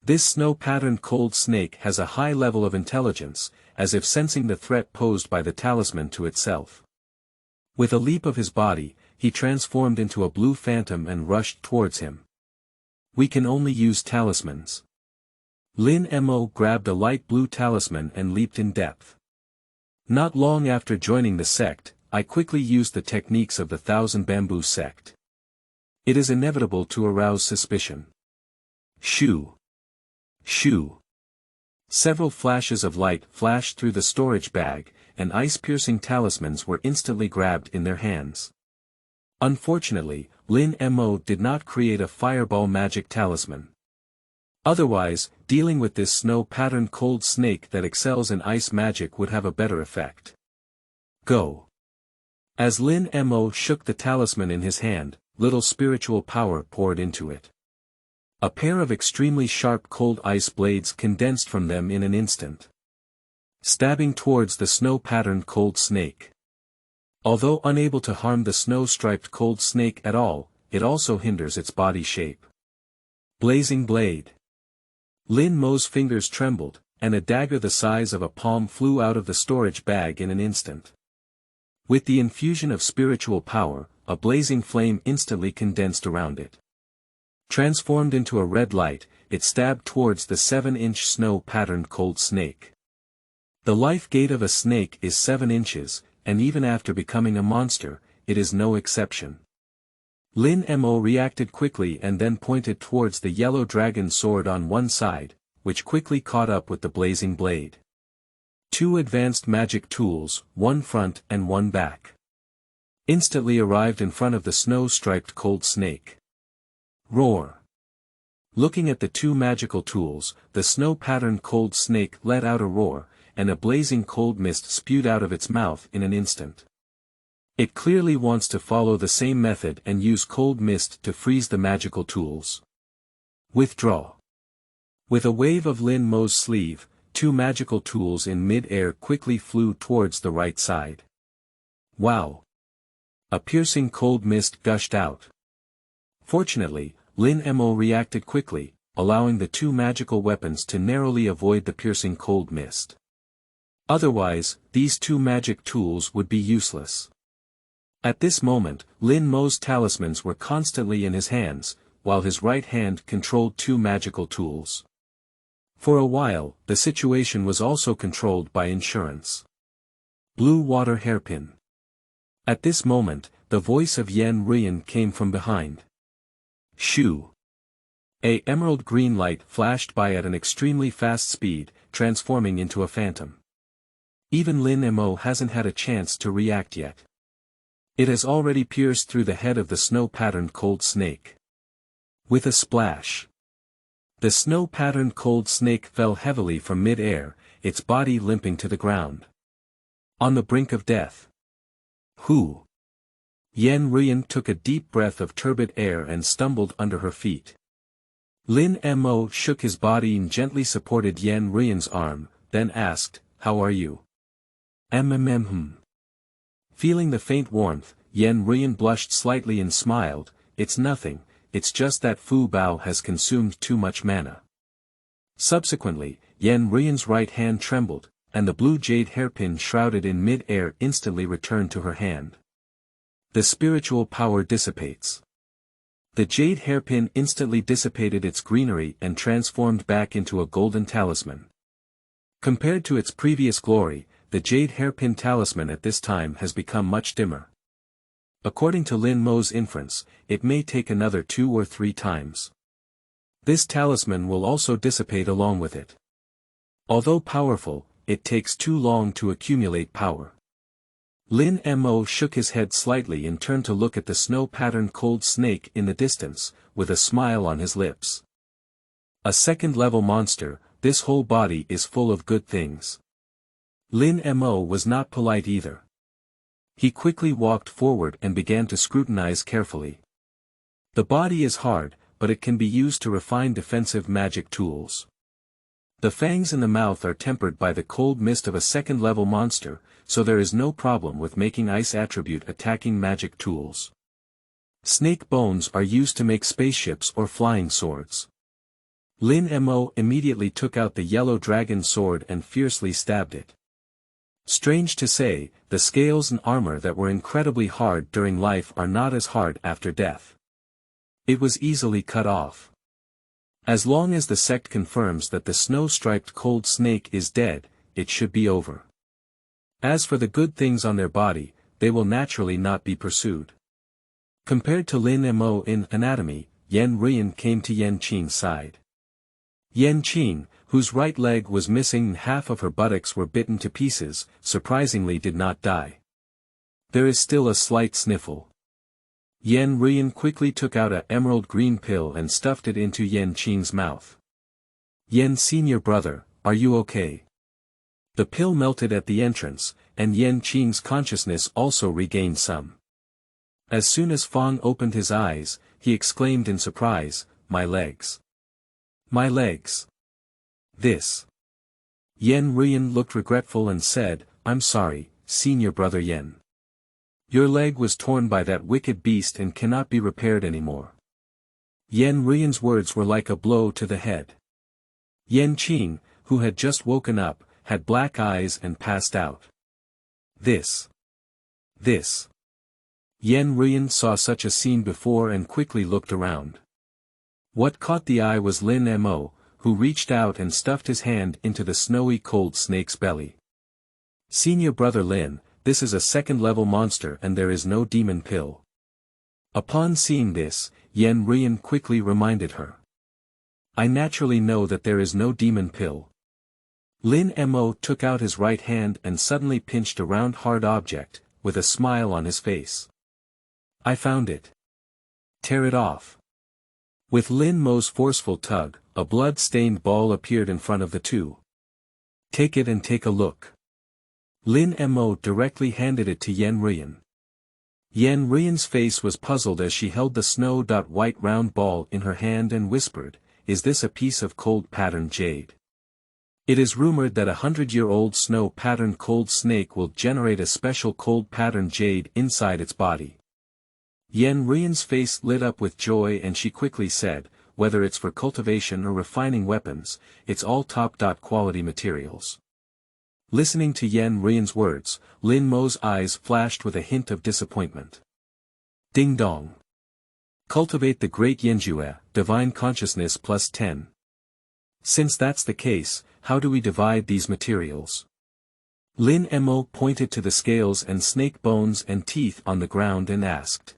This snow-patterned cold snake has a high level of intelligence, as if sensing the threat posed by the talisman to itself. With a leap of his body, he transformed into a blue phantom and rushed towards him. We can only use talismans. Lin Mo grabbed a light blue talisman and leaped in depth. Not long after joining the sect, I quickly used the techniques of the Thousand Bamboo Sect. It is inevitable to arouse suspicion. Shoo. Shoo. Several flashes of light flashed through the storage bag, and ice-piercing talismans were instantly grabbed in their hands. Unfortunately, Lin Mo did not create a fireball magic talisman. Otherwise, dealing with this snow-patterned cold snake that excels in ice magic would have a better effect. Go. As Lin Mo shook the talisman in his hand, little spiritual power poured into it. A pair of extremely sharp cold ice blades condensed from them in an instant, stabbing towards the snow-patterned cold snake. Although unable to harm the snow-striped cold snake at all, it also hinders its body shape. Blazing blade. Lin Mo's fingers trembled, and a dagger the size of a palm flew out of the storage bag in an instant. With the infusion of spiritual power, a blazing flame instantly condensed around it. Transformed into a red light, it stabbed towards the 7-inch snow-patterned cold snake. The life gate of a snake is 7 inches, and even after becoming a monster, it is no exception. Lin Mo reacted quickly and then pointed towards the yellow dragon sword on one side, which quickly caught up with the blazing blade. 2 advanced magic tools, one front and one back, instantly arrived in front of the snow-striped cold snake. Roar! Looking at the 2 magical tools, the snow-patterned cold snake let out a roar, and a blazing cold mist spewed out of its mouth in an instant. It clearly wants to follow the same method and use cold mist to freeze the magical tools. Withdraw. With a wave of Lin Mo's sleeve, 2 magical tools in mid-air quickly flew towards the right side. Wow! A piercing cold mist gushed out. Fortunately, Lin Mo reacted quickly, allowing the 2 magical weapons to narrowly avoid the piercing cold mist. Otherwise, these 2 magic tools would be useless. At this moment, Lin Mo's talismans were constantly in his hands, while his right hand controlled 2 magical tools. For a while, the situation was also controlled by insurance. Blue water hairpin. At this moment, the voice of Rune came from behind. Shoo! A emerald green light flashed by at an extremely fast speed, transforming into a phantom. Even Lin Mo hasn't had a chance to react yet. It has already pierced through the head of the snow-patterned cold snake. With a splash, the snow-patterned cold snake fell heavily from mid-air, its body limping to the ground. On the brink of death. Who? Rune took a deep breath of turbid air and stumbled under her feet. Lin Mo shook his body and gently supported Rune's arm, then asked, "How are you?" Feeling the faint warmth, Rune blushed slightly and smiled, "It's nothing, it's just that Fu Bao has consumed too much mana." Subsequently, Rune's right hand trembled, and the blue jade hairpin shrouded in mid-air instantly returned to her hand. The spiritual power dissipates. The jade hairpin instantly dissipated its greenery and transformed back into a golden talisman. Compared to its previous glory, the jade hairpin talisman at this time has become much dimmer. According to Lin Mo's inference, it may take another 2 or 3 times. This talisman will also dissipate along with it. Although powerful, it takes too long to accumulate power. Lin Mo shook his head slightly and turned to look at the snow-patterned cold snake in the distance, with a smile on his lips. A second-level monster, this whole body is full of good things. Lin Mo was not polite either. He quickly walked forward and began to scrutinize carefully. The body is hard, but it can be used to refine defensive magic tools. The fangs in the mouth are tempered by the cold mist of a second-level monster, so there is no problem with making ice attribute attacking magic tools. Snake bones are used to make spaceships or flying swords. Lin Mo immediately took out the yellow dragon sword and fiercely stabbed it. Strange to say, the scales and armor that were incredibly hard during life are not as hard after death. It was easily cut off. As long as the sect confirms that the snow-striped cold snake is dead, it should be over. As for the good things on their body, they will naturally not be pursued. Compared to Lin Mo in anatomy, Rune came to Qing's side. Qing, whose right leg was missing and half of her buttocks were bitten to pieces, surprisingly did not die. There is still a slight sniffle. Rune quickly took out an emerald green pill and stuffed it into Qing's mouth. Senior brother, are you okay? The pill melted at the entrance, and Qing's consciousness also regained some. As soon as Fang opened his eyes, he exclaimed in surprise, "My legs! My legs!" This. Rune looked regretful and said, "I'm sorry, senior brother Yen. Your leg was torn by that wicked beast and cannot be repaired anymore." Rune's words were like a blow to the head. Qing, who had just woken up, had black eyes and passed out. This. Rune saw such a scene before and quickly looked around. What caught the eye was Lin Mo, who reached out and stuffed his hand into the snowy cold snake's belly. "Senior brother Lin, this is a second-level monster and there is no demon pill." Upon seeing this, Rune quickly reminded her. "I naturally know that there is no demon pill." Lin Mo took out his right hand and suddenly pinched a round hard object, with a smile on his face. I found it. Tear it off. With Lin Mo's forceful tug, a blood-stained ball appeared in front of the two. Take it and take a look. Lin Mo directly handed it to Rune. Rune's face was puzzled as she held the snow-white round ball in her hand and whispered, "Is this a piece of cold-patterned jade? It is rumored that a 100-year-old snow-patterned cold snake will generate a special cold-patterned jade inside its body." Rune's face lit up with joy and she quickly said, "Whether it's for cultivation or refining weapons, it's all top-quality materials." Listening to Rune's words, Lin Mo's eyes flashed with a hint of disappointment. Ding dong. Cultivate the Great Yenjue, Divine Consciousness plus 10. Since that's the case, how do we divide these materials? Lin Mo pointed to the scales and snake bones and teeth on the ground and asked.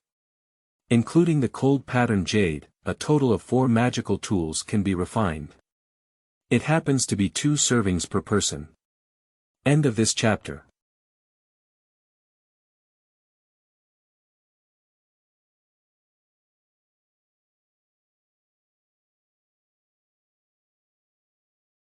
Including the cold-patterned jade, a total of 4 magical tools can be refined. It happens to be 2 servings per person. End of this chapter.